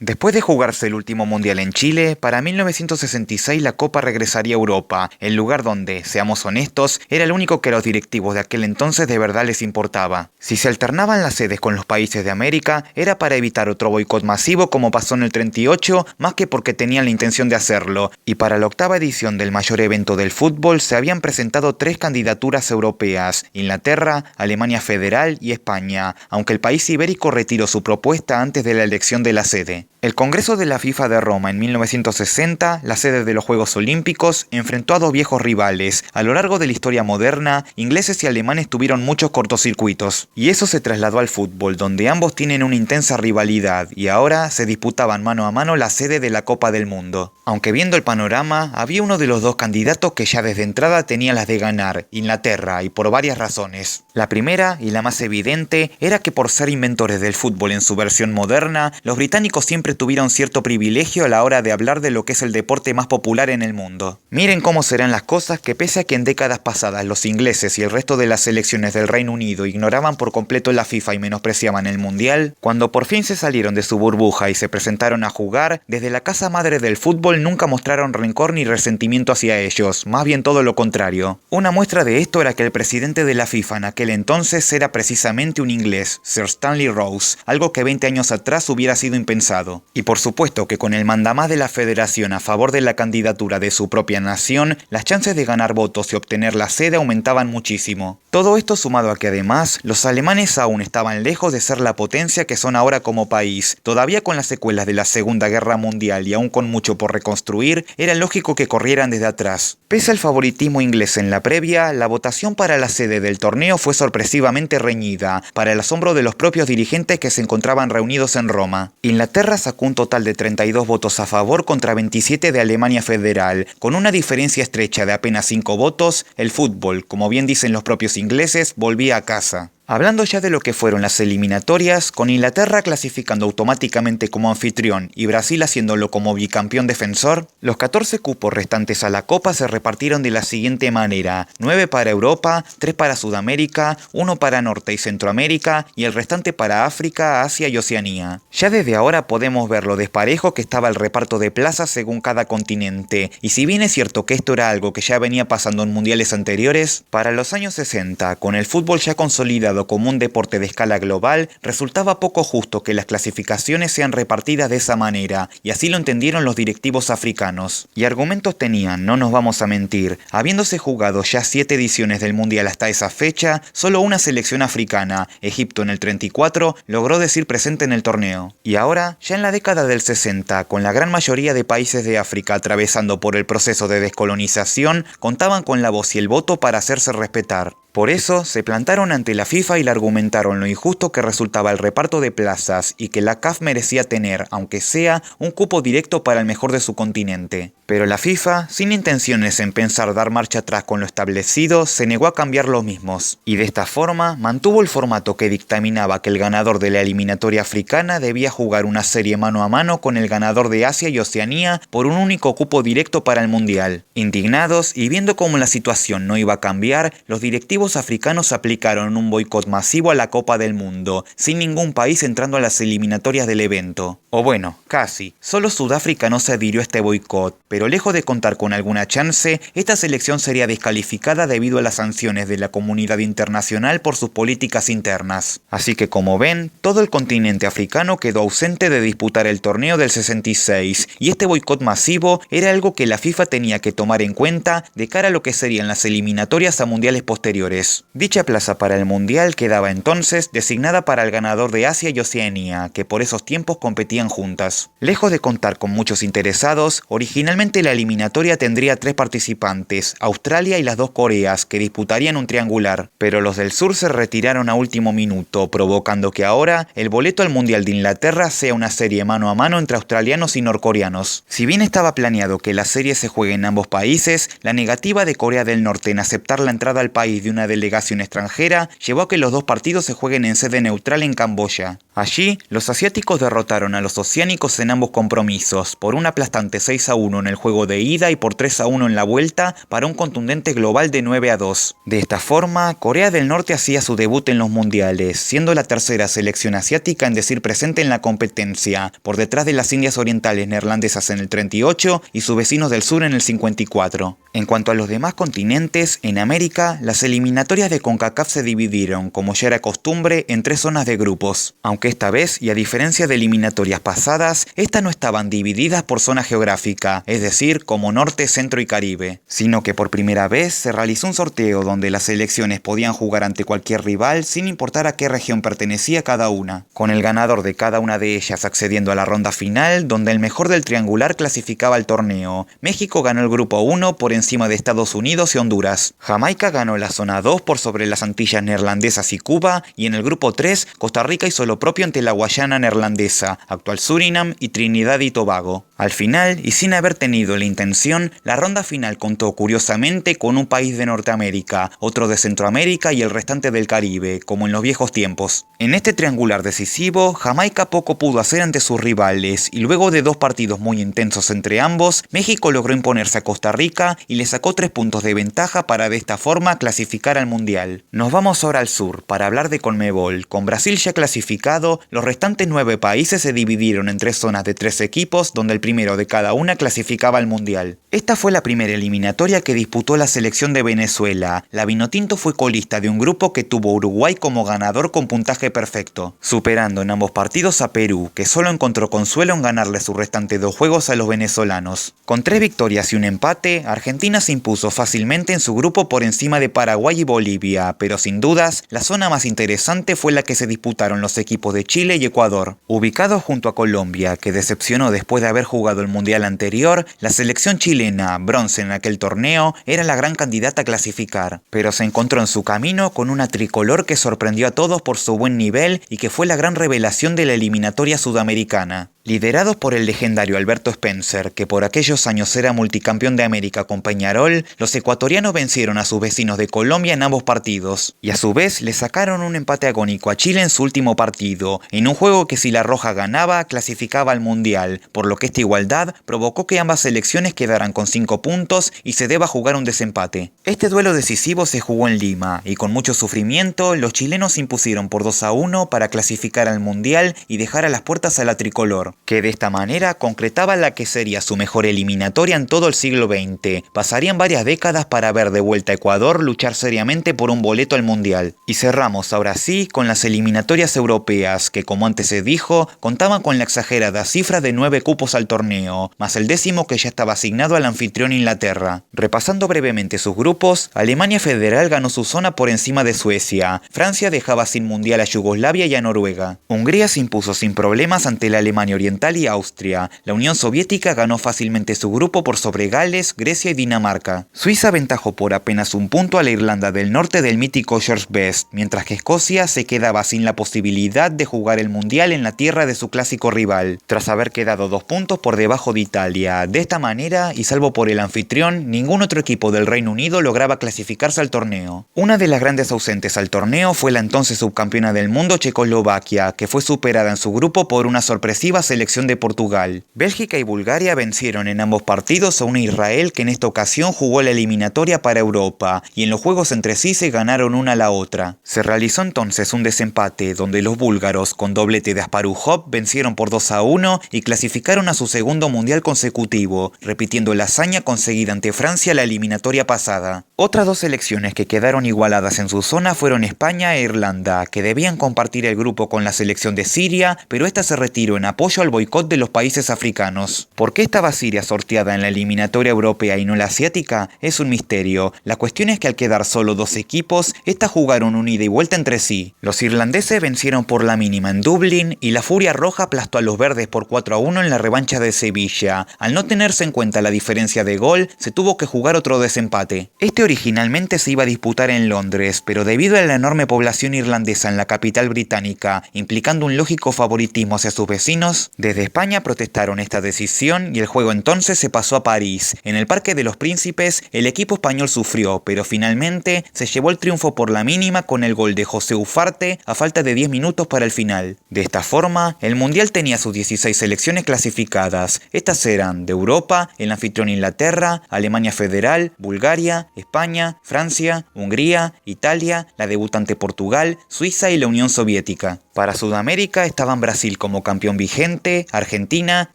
Después de jugarse el último mundial en Chile, para 1966 la Copa regresaría a Europa, el lugar donde, seamos honestos, era el único que a los directivos de aquel entonces de verdad les importaba. Si se alternaban las sedes con los países de América, era para evitar otro boicot masivo como pasó en el 38, más que porque tenían la intención de hacerlo, y para la octava edición del mayor evento del fútbol se habían presentado 3 candidaturas europeas: Inglaterra, Alemania Federal y España, aunque el país ibérico retiró su propuesta antes de la elección de la sede. El Congreso de la FIFA de Roma en 1960, la sede de los Juegos Olímpicos, enfrentó a dos viejos rivales. A lo largo de la historia moderna, ingleses y alemanes tuvieron muchos cortocircuitos. Y eso se trasladó al fútbol, donde ambos tienen una intensa rivalidad, y ahora se disputaban mano a mano la sede de la Copa del Mundo. Aunque viendo el panorama, había uno de los dos candidatos que ya desde entrada tenía las de ganar: Inglaterra, y por varias razones. La primera, y la más evidente, era que por ser inventores del fútbol en su versión moderna, los británicos siempre tuvieron cierto privilegio a la hora de hablar de lo que es el deporte más popular en el mundo. Miren cómo serán las cosas que pese a que en décadas pasadas los ingleses y el resto de las selecciones del Reino Unido ignoraban por completo la FIFA y menospreciaban el Mundial, cuando por fin se salieron de su burbuja y se presentaron a jugar, desde la casa madre del fútbol nunca mostraron rencor ni resentimiento hacia ellos, más bien todo lo contrario. Una muestra de esto era que el presidente de la FIFA en aquel entonces era precisamente un inglés, Sir Stanley Rose, algo que 20 años atrás hubiera sido impensado. Y por supuesto que con el mandamás de la federación a favor de la candidatura de su propia nación, las chances de ganar votos y obtener la sede aumentaban muchísimo. Todo esto sumado a que además, los alemanes aún estaban lejos de ser la potencia que son ahora como país. Todavía con las secuelas de la Segunda Guerra Mundial y aún con mucho por reconstruir, era lógico que corrieran desde atrás. Pese al favoritismo inglés en la previa, la votación para la sede del torneo fue sorpresivamente reñida, para el asombro de los propios dirigentes que se encontraban reunidos en Roma. Inglaterra sacó un total de 32 votos a favor contra 27 de Alemania Federal. Con una diferencia estrecha de apenas 5 votos, el fútbol, como bien dicen los propios ingleses, volvía a casa. Hablando ya de lo que fueron las eliminatorias, con Inglaterra clasificando automáticamente como anfitrión y Brasil haciéndolo como bicampeón defensor, los 14 cupos restantes a la Copa se repartieron de la siguiente manera: 9 para Europa, 3 para Sudamérica, 1 para Norte y Centroamérica y el restante para África, Asia y Oceanía. Ya desde ahora podemos ver lo desparejo que estaba el reparto de plazas según cada continente, y si bien es cierto que esto era algo que ya venía pasando en mundiales anteriores, para los años 60, con el fútbol ya consolidado como un deporte de escala global, resultaba poco justo que las clasificaciones sean repartidas de esa manera, y así lo entendieron los directivos africanos. Y argumentos tenían, no nos vamos a mentir. Habiéndose jugado ya 7 ediciones del mundial hasta esa fecha, solo una selección africana, Egipto en el 34, logró decir presente en el torneo. Y ahora, ya en la década del 60, con la gran mayoría de países de África atravesando por el proceso de descolonización, contaban con la voz y el voto para hacerse respetar. Por eso, se plantaron ante la FIFA y le argumentaron lo injusto que resultaba el reparto de plazas y que la CAF merecía tener, aunque sea, un cupo directo para el mejor de su continente. Pero la FIFA, sin intenciones en pensar dar marcha atrás con lo establecido, se negó a cambiar los mismos. Y de esta forma, mantuvo el formato que dictaminaba que el ganador de la eliminatoria africana debía jugar una serie mano a mano con el ganador de Asia y Oceanía por un único cupo directo para el Mundial. Indignados y viendo cómo la situación no iba a cambiar, los directivos africanos aplicaron un boicot masivo a la Copa del Mundo, sin ningún país entrando a las eliminatorias del evento. O bueno, casi. Solo Sudáfrica no se adhirió a este boicot, pero lejos de contar con alguna chance, esta selección sería descalificada debido a las sanciones de la comunidad internacional por sus políticas internas. Así que como ven, todo el continente africano quedó ausente de disputar el torneo del 66, y este boicot masivo era algo que la FIFA tenía que tomar en cuenta de cara a lo que serían las eliminatorias a mundiales posteriores. Dicha plaza para el Mundial quedaba entonces designada para el ganador de Asia y Oceanía, que por esos tiempos competían juntas. Lejos de contar con muchos interesados, originalmente la eliminatoria tendría 3 participantes, Australia y las 2 Coreas, que disputarían un triangular, pero los del sur se retiraron a último minuto, provocando que ahora el boleto al Mundial de Inglaterra sea una serie mano a mano entre australianos y norcoreanos. Si bien estaba planeado que la serie se juegue en ambos países, la negativa de Corea del Norte en aceptar la entrada al país de una una delegación extranjera llevó a que los dos partidos se jueguen en sede neutral en Camboya. Allí, los asiáticos derrotaron a los oceánicos en ambos compromisos, por un aplastante 6-1 en el juego de ida y por 3-1 en la vuelta, para un contundente global de 9-2. De esta forma, Corea del Norte hacía su debut en los mundiales, siendo la tercera selección asiática en decir presente en la competencia, por detrás de las Indias Orientales neerlandesas en el 38 y sus vecinos del sur en el 54. En cuanto a los demás continentes, en América, las eliminatorias de CONCACAF se dividieron, como ya era costumbre, en 3 zonas de grupos, aunque esta vez, y a diferencia de eliminatorias pasadas, estas no estaban divididas por zona geográfica, es decir, como Norte, Centro y Caribe, sino que por primera vez se realizó un sorteo donde las selecciones podían jugar ante cualquier rival sin importar a qué región pertenecía cada una, con el ganador de cada una de ellas accediendo a la ronda final, donde el mejor del triangular clasificaba al torneo. México ganó el grupo 1 por encima de Estados Unidos y Honduras. Jamaica ganó la zona 2 por sobre las Antillas neerlandesas y Cuba, y en el grupo 3, Costa Rica hizo lo propio ante la Guayana neerlandesa, actual Surinam y Trinidad y Tobago. Al final, y sin haber tenido la intención, la ronda final contó curiosamente con un país de Norteamérica, otro de Centroamérica y el restante del Caribe, como en los viejos tiempos. En este triangular decisivo, Jamaica poco pudo hacer ante sus rivales, y luego de 2 partidos muy intensos entre ambos, México logró imponerse a Costa Rica y le sacó 3 puntos de ventaja para de esta forma clasificar al Mundial. Nos vamos ahora al sur para hablar de Conmebol. Con Brasil ya clasificado, los restantes 9 países se dividieron en 3 zonas de 3 equipos, donde el primero de cada una clasificaba al Mundial. Esta fue la primera eliminatoria que disputó la selección de Venezuela. La Vinotinto fue colista de un grupo que tuvo Uruguay como ganador con puntaje perfecto, superando en ambos partidos a Perú, que solo encontró consuelo en ganarle sus restantes 2 juegos a los venezolanos. Con 3 victorias y un empate, Argentina se impuso fácilmente en su grupo por encima de Paraguay y Bolivia, pero sin dudas, la zona más interesante fue la que se disputaron los equipos de Chile y Ecuador. Ubicados junto a Colombia, que decepcionó después de haber jugado el mundial anterior, la selección chilena, bronce en aquel torneo, era la gran candidata a clasificar, pero se encontró en su camino con una tricolor que sorprendió a todos por su buen nivel y que fue la gran revelación de la eliminatoria sudamericana. Liderados por el legendario Alberto Spencer, que por aquellos años era multicampeón de América con Peñarol, los ecuatorianos vencieron a sus vecinos de Colombia en ambos partidos, y a su vez le sacaron un empate agónico a Chile en su último partido, en un juego que si la Roja ganaba, clasificaba al Mundial, por lo que esta igualdad provocó que ambas selecciones quedaran con 5 puntos y se deba jugar un desempate. Este duelo decisivo se jugó en Lima, y con mucho sufrimiento, los chilenos se impusieron por 2-1 para clasificar al Mundial y dejar a las puertas a la tricolor, que de esta manera concretaba la que sería su mejor eliminatoria en todo el siglo XX. Pasarían varias décadas para ver de vuelta a Ecuador luchar seriamente por un boleto al Mundial. Y cerramos ahora sí con las eliminatorias europeas, que como antes se dijo, contaban con la exagerada cifra de 9 cupos al torneo, más el 10º que ya estaba asignado al anfitrión Inglaterra. Repasando brevemente sus grupos, Alemania Federal ganó su zona por encima de Suecia, Francia dejaba sin Mundial a Yugoslavia y a Noruega, Hungría se impuso sin problemas ante la Alemania Oriental y Austria. La Unión Soviética ganó fácilmente su grupo por sobre Gales, Grecia y Dinamarca. Suiza aventajó por apenas un punto a la Irlanda del Norte del mítico George Best, mientras que Escocia se quedaba sin la posibilidad de jugar el Mundial en la tierra de su clásico rival, tras haber quedado 2 puntos por debajo de Italia. De esta manera, y salvo por el anfitrión, ningún otro equipo del Reino Unido lograba clasificarse al torneo. Una de las grandes ausentes al torneo fue la entonces subcampeona del mundo Checoslovaquia, que fue superada en su grupo por una sorpresiva selección de Portugal. Bélgica y Bulgaria vencieron en ambos partidos a una Israel que en esta ocasión jugó la eliminatoria para Europa, y en los juegos entre sí se ganaron una a la otra. Se realizó entonces un desempate donde los búlgaros, con doblete de Asparujov, vencieron por 2-1 y clasificaron a su segundo mundial consecutivo, repitiendo la hazaña conseguida ante Francia la eliminatoria pasada. Otras 2 selecciones que quedaron igualadas en su zona fueron España e Irlanda, que debían compartir el grupo con la selección de Siria, pero esta se retiró en apoyo al boicot de los países africanos. ¿Por qué estaba Siria sorteada en la eliminatoria europea y no la asiática? Es un misterio. La cuestión es que al quedar solo 2 equipos, estas jugaron un ida y vuelta entre sí. Los irlandeses vencieron por la mínima en Dublín y la Furia Roja aplastó a los verdes por 4-1 en la revancha de Sevilla. Al no tenerse en cuenta la diferencia de gol, se tuvo que jugar otro desempate. Este originalmente se iba a disputar en Londres, pero debido a la enorme población irlandesa en la capital británica, implicando un lógico favoritismo hacia sus vecinos, Desde España protestaron esta decisión y el juego entonces se pasó a París. En el Parque de los Príncipes, el equipo español sufrió, pero finalmente se llevó el triunfo por la mínima con el gol de José Ufarte a falta de 10 minutos para el final. De esta forma, el Mundial tenía sus 16 selecciones clasificadas. Estas eran de Europa, el anfitrión Inglaterra, Alemania Federal, Bulgaria, España, Francia, Hungría, Italia, la debutante Portugal, Suiza y la Unión Soviética. Para Sudamérica estaban Brasil como campeón vigente, Argentina,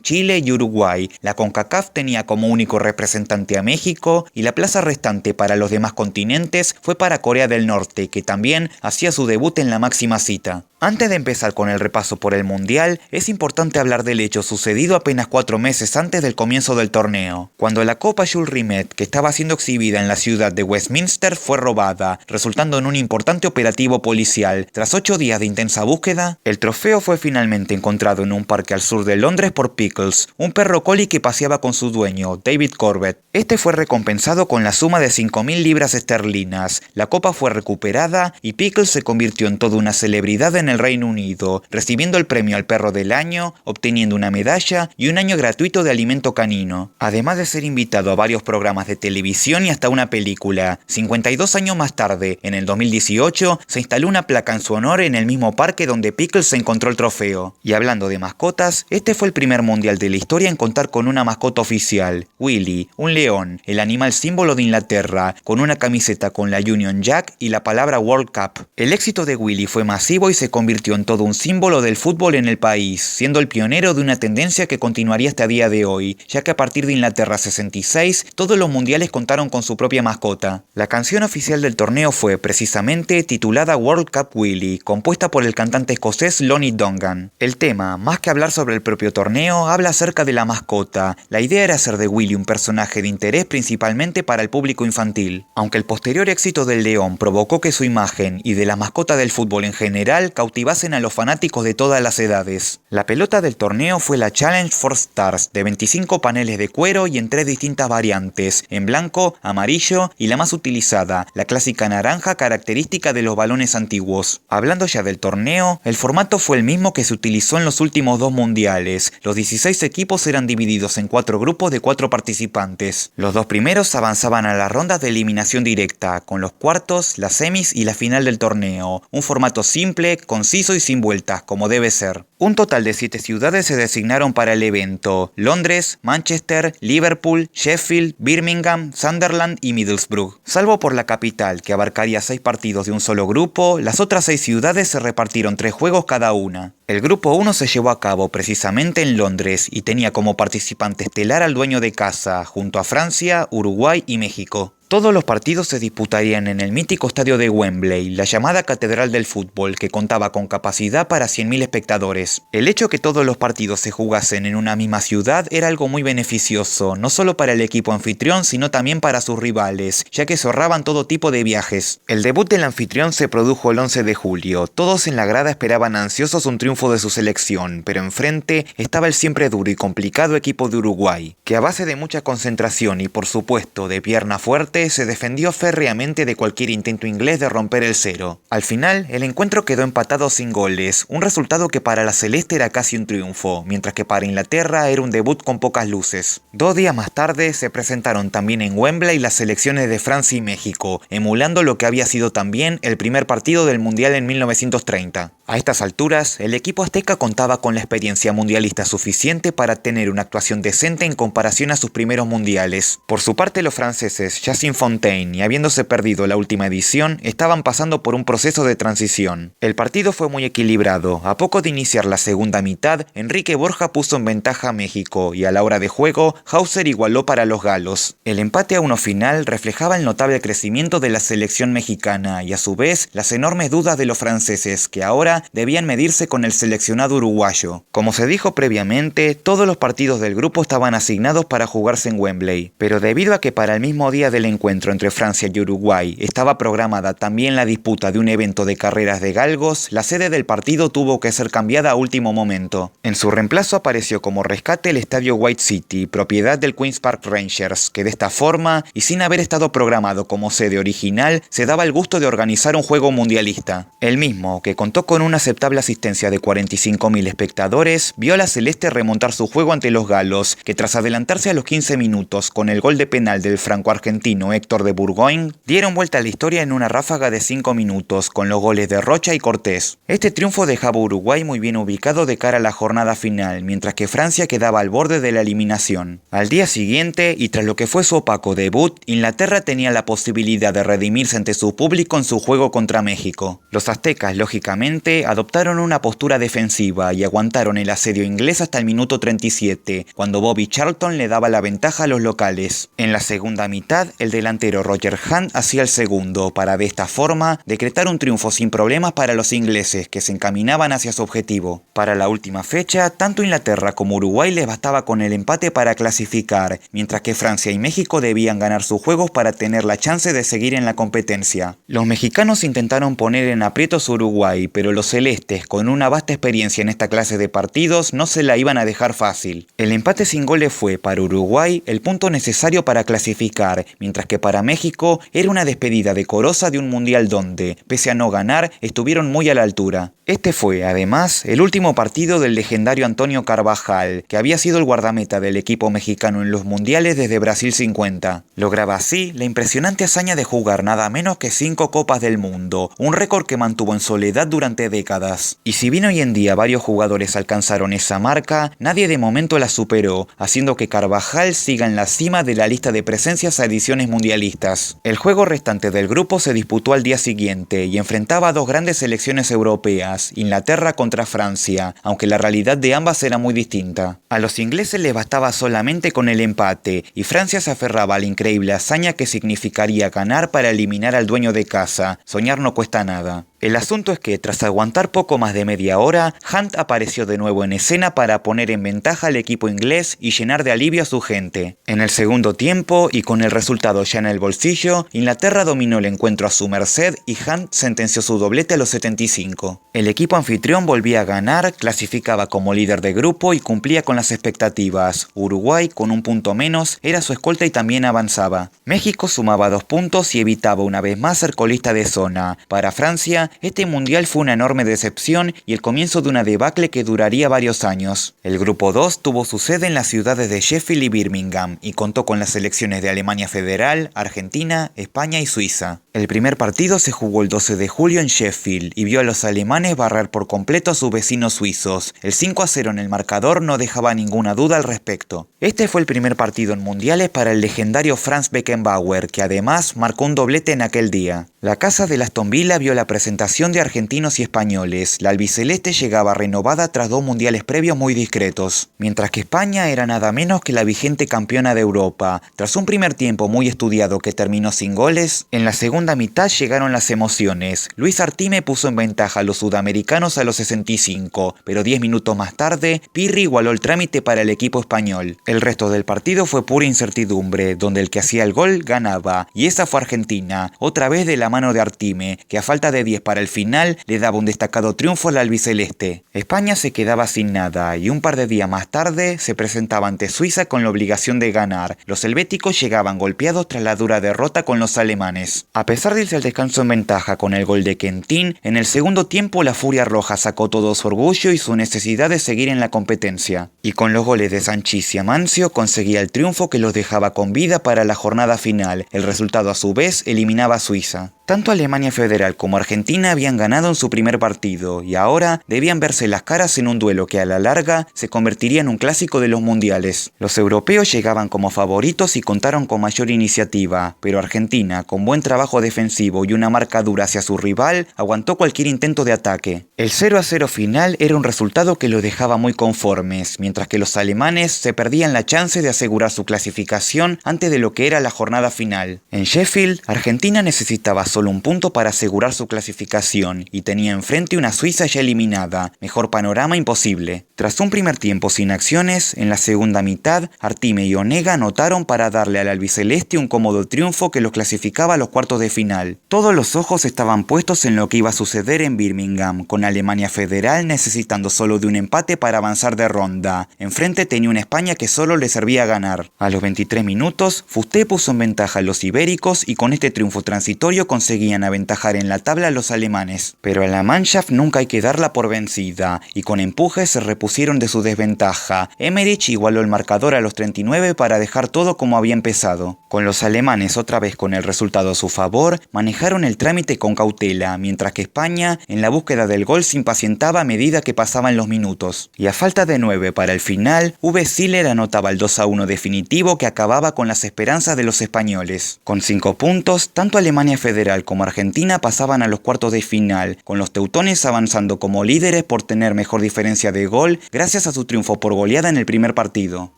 Chile y Uruguay. La CONCACAF tenía como único representante a México y la plaza restante para los demás continentes fue para Corea del Norte, que también hacía su debut en la máxima cita. Antes de empezar con el repaso por el Mundial, es importante hablar del hecho sucedido apenas 4 meses antes del comienzo del torneo, cuando la Copa Jules Rimet, que estaba siendo exhibida en la ciudad de Westminster, fue robada, resultando en un importante operativo policial. Tras 8 días de intensa búsqueda, el trofeo fue finalmente encontrado en un parque al sur de Londres por Pickles, un perro collie que paseaba con su dueño, David Corbett. Este fue recompensado con la suma de 5.000 libras esterlinas. La copa fue recuperada y Pickles se convirtió en toda una celebridad en el Reino Unido, recibiendo el premio al perro del año, obteniendo una medalla y un año gratuito de alimento canino, además de ser invitado a varios programas de televisión y hasta una película. 52 años más tarde, en el 2018, se instaló una placa en su honor en el mismo parque donde Pickles se encontró el trofeo. Y hablando de mascotas, este fue el primer mundial de la historia en contar con una mascota oficial, Willy, un león, el animal símbolo de Inglaterra, con una camiseta con la Union Jack y la palabra World Cup. El éxito de Willy fue masivo y se convirtió en todo un símbolo del fútbol en el país, siendo el pionero de una tendencia que continuaría hasta el día de hoy, ya que a partir de Inglaterra 66, todos los mundiales contaron con su propia mascota. La canción oficial del torneo fue, precisamente, titulada World Cup Willy, compuesta por el cantante escocés Lonnie Donegan. El tema, más que hablar sobre el propio torneo, habla acerca de la mascota. La idea era hacer de Willy un personaje de interés principalmente para el público infantil. Aunque el posterior éxito del león provocó que su imagen y de la mascota del fútbol en general cautivasen a los fanáticos de todas las edades. La pelota del torneo fue la Challenge 4 Stars, de 25 paneles de cuero y en 3 distintas variantes, en blanco, amarillo y la más utilizada, la clásica naranja característica de los balones antiguos. Hablando ya del torneo, el formato fue el mismo que se utilizó en los últimos 2 mundiales. Los 16 equipos eran divididos en 4 grupos de 4 participantes. Los 2 primeros avanzaban a las rondas de eliminación directa, con los cuartos, las semis y la final del torneo. Un formato simple, conciso y sin vueltas, como debe ser. Un total de 7 ciudades se designaron para el evento: Londres, Manchester, Liverpool, Sheffield, Birmingham, Sunderland y Middlesbrough. Salvo por la capital, que abarcaría 6 partidos de un solo grupo, las otras 6 ciudades se repartieron 3 juegos cada una. El grupo 1 se llevó a cabo precisamente en Londres y tenía como participante estelar al dueño de casa, junto a Francia, Uruguay y México. Todos los partidos se disputarían en el mítico estadio de Wembley, la llamada Catedral del Fútbol, que contaba con capacidad para 100.000 espectadores. El hecho que todos los partidos se jugasen en una misma ciudad era algo muy beneficioso, no solo para el equipo anfitrión, sino también para sus rivales, ya que se ahorraban todo tipo de viajes. El debut del anfitrión se produjo el 11 de julio. Todos en la grada esperaban ansiosos un triunfo de su selección, pero enfrente estaba el siempre duro y complicado equipo de Uruguay, que a base de mucha concentración y por supuesto de pierna fuerte, se defendió férreamente de cualquier intento inglés de romper el cero. Al final, el encuentro quedó empatado sin goles, un resultado que para la celeste era casi un triunfo, mientras que para Inglaterra era un debut con pocas luces. 2 días más tarde se presentaron también en Wembley las selecciones de Francia y México, emulando lo que había sido también el primer partido del Mundial en 1930. A estas alturas, el equipo azteca contaba con la experiencia mundialista suficiente para tener una actuación decente en comparación a sus primeros mundiales. Por su parte, los franceses, ya sin Fontaine y habiéndose perdido la última edición, estaban pasando por un proceso de transición. El partido fue muy equilibrado. A poco de iniciar la segunda mitad, Enrique Borja puso en ventaja a México y a la hora de juego, Hauser igualó para los galos. El empate a 1 final reflejaba el notable crecimiento de la selección mexicana y a su vez las enormes dudas de los franceses, que ahora debían medirse con el seleccionado uruguayo. Como se dijo previamente, todos los partidos del grupo estaban asignados para jugarse en Wembley, pero debido a que para el mismo día del encuentro entre Francia y Uruguay estaba programada también la disputa de un evento de carreras de galgos, la sede del partido tuvo que ser cambiada a último momento. En su reemplazo apareció como rescate el estadio White City, propiedad del Queen's Park Rangers, que de esta forma, y sin haber estado programado como sede original, se daba el gusto de organizar un juego mundialista. El mismo, que contó con una aceptable asistencia de 45.000 espectadores, vio a la celeste remontar su juego ante los galos, que tras adelantarse a los 15 minutos con el gol de penal del franco-argentino Héctor de Bourgoin, dieron vuelta a la historia en una ráfaga de 5 minutos con los goles de Rocha y Cortés. Este triunfo dejaba a Uruguay muy bien ubicado de cara a la jornada final, mientras que Francia quedaba al borde de la eliminación. Al día siguiente, y tras lo que fue su opaco debut, Inglaterra tenía la posibilidad de redimirse ante su público en su juego contra México. Los aztecas, lógicamente, adoptaron una postura defensiva y aguantaron el asedio inglés hasta el minuto 37, cuando Bobby Charlton le daba la ventaja a los locales. En la segunda mitad, el delantero Roger Hunt hacía el segundo, para de esta forma decretar un triunfo sin problemas para los ingleses, que se encaminaban hacia su objetivo. Para la última fecha, tanto Inglaterra como Uruguay les bastaba con el empate para clasificar, mientras que Francia y México debían ganar sus juegos para tener la chance de seguir en la competencia. Los mexicanos intentaron poner en aprietos a Uruguay, pero los celestes, con una vasta experiencia en esta clase de partidos, no se la iban a dejar fácil. El empate sin goles fue, para Uruguay, el punto necesario para clasificar, mientras que para México era una despedida decorosa de un mundial donde, pese a no ganar, estuvieron muy a la altura. Este fue, además, el último partido del legendario Antonio Carvajal, que había sido el guardameta del equipo mexicano en los mundiales desde Brasil 50. Lograba así la impresionante hazaña de jugar nada menos que 5 Copas del Mundo, un récord que mantuvo en soledad durante décadas. Y si bien hoy en día varios jugadores alcanzaron esa marca, nadie de momento la superó, haciendo que Carvajal siga en la cima de la lista de presencias a ediciones mundialistas. El juego restante del grupo se disputó al día siguiente y enfrentaba a dos grandes selecciones europeas, Inglaterra contra Francia, aunque la realidad de ambas era muy distinta. A los ingleses les bastaba solamente con el empate, y Francia se aferraba a la increíble hazaña que significaría ganar para eliminar al dueño de casa. Soñar no cuesta nada. El asunto es que, tras aguantar poco más de media hora, Hunt apareció de nuevo en escena para poner en ventaja al equipo inglés y llenar de alivio a su gente. En el segundo tiempo, y con el resultado ya en el bolsillo, Inglaterra dominó el encuentro a su merced y Hunt sentenció su doblete a los 75. El equipo anfitrión volvía a ganar, clasificaba como líder de grupo y cumplía con las expectativas. Uruguay, con un punto menos, era su escolta y también avanzaba. México sumaba 2 puntos y evitaba una vez más ser colista de zona. Para Francia, este mundial fue una enorme decepción y el comienzo de una debacle que duraría varios años. El grupo 2 tuvo su sede en las ciudades de Sheffield y Birmingham y contó con las selecciones de Alemania Federal, Argentina, España y Suiza. El primer partido se jugó el 12 de julio en Sheffield y vio a los alemanes barrer por completo a sus vecinos suizos. El 5-0 en el marcador no dejaba ninguna duda al respecto. Este fue el primer partido en mundiales para el legendario Franz Beckenbauer, que además marcó un doblete en aquel día. La casa del Aston Villa vio la presentación de argentinos y españoles. La albiceleste llegaba renovada tras 2 mundiales previos muy discretos, mientras que España era nada menos que la vigente campeona de Europa. Tras un primer tiempo muy estudiado que terminó sin goles, en la segunda mitad llegaron las emociones. Luis Artime puso en ventaja a los sudamericanos a los 65, pero 10 minutos más tarde, Pirri igualó el trámite para el equipo español. El resto del partido fue pura incertidumbre, donde el que hacía el gol ganaba, y esa fue Argentina, otra vez de la mano de Artime, que a falta de 10 para el final le daba un destacado triunfo al albiceleste. España se quedaba sin nada y un par de días más tarde se presentaba ante Suiza con la obligación de ganar. Los helvéticos llegaban golpeados tras la dura derrota con los alemanes. A pesar de irse al descanso en ventaja con el gol de Quentin, en el segundo tiempo la Furia Roja sacó todo su orgullo y su necesidad de seguir en la competencia. Y con los goles de Sanchís y Amancio conseguía el triunfo que los dejaba con vida para la jornada final. El resultado a su vez eliminaba a Suiza. Tanto Alemania Federal como Argentina habían ganado en su primer partido y ahora debían verse las caras en un duelo que a la larga se convertiría en un clásico de los mundiales. Los europeos llegaban como favoritos y contaron con mayor iniciativa, pero Argentina, con buen trabajo defensivo y una marca dura hacia su rival, aguantó cualquier intento de ataque. El 0-0 final era un resultado que los dejaba muy conformes, mientras que los alemanes se perdían la chance de asegurar su clasificación antes de lo que era la jornada final. En Sheffield, Argentina necesitaba solo un punto para asegurar su clasificación y tenía enfrente una Suiza ya eliminada. Mejor panorama imposible. Tras un primer tiempo sin acciones, en la segunda mitad, Artime y Onega anotaron para darle al albiceleste un cómodo triunfo que los clasificaba a los cuartos de final. Todos los ojos estaban puestos en lo que iba a suceder en Birmingham, con Alemania Federal necesitando solo de un empate para avanzar de ronda. Enfrente tenía una España que solo le servía ganar. A los 23 minutos, Fusté puso en ventaja a los ibéricos y con este triunfo transitorio consiguió conseguían aventajar en la tabla a los alemanes. Pero a la Mannschaft nunca hay que darla por vencida, y con empujes se repusieron de su desventaja. Emmerich igualó el marcador a los 39 para dejar todo como había empezado. Con los alemanes otra vez con el resultado a su favor, manejaron el trámite con cautela, mientras que España, en la búsqueda del gol, se impacientaba a medida que pasaban los minutos. Y a falta de 9 para el final, Uwe Seeler anotaba el 2-1 definitivo que acababa con las esperanzas de los españoles. Con 5 puntos, tanto Alemania Federal como Argentina pasaban a los cuartos de final, con los teutones avanzando como líderes por tener mejor diferencia de gol gracias a su triunfo por goleada en el primer partido.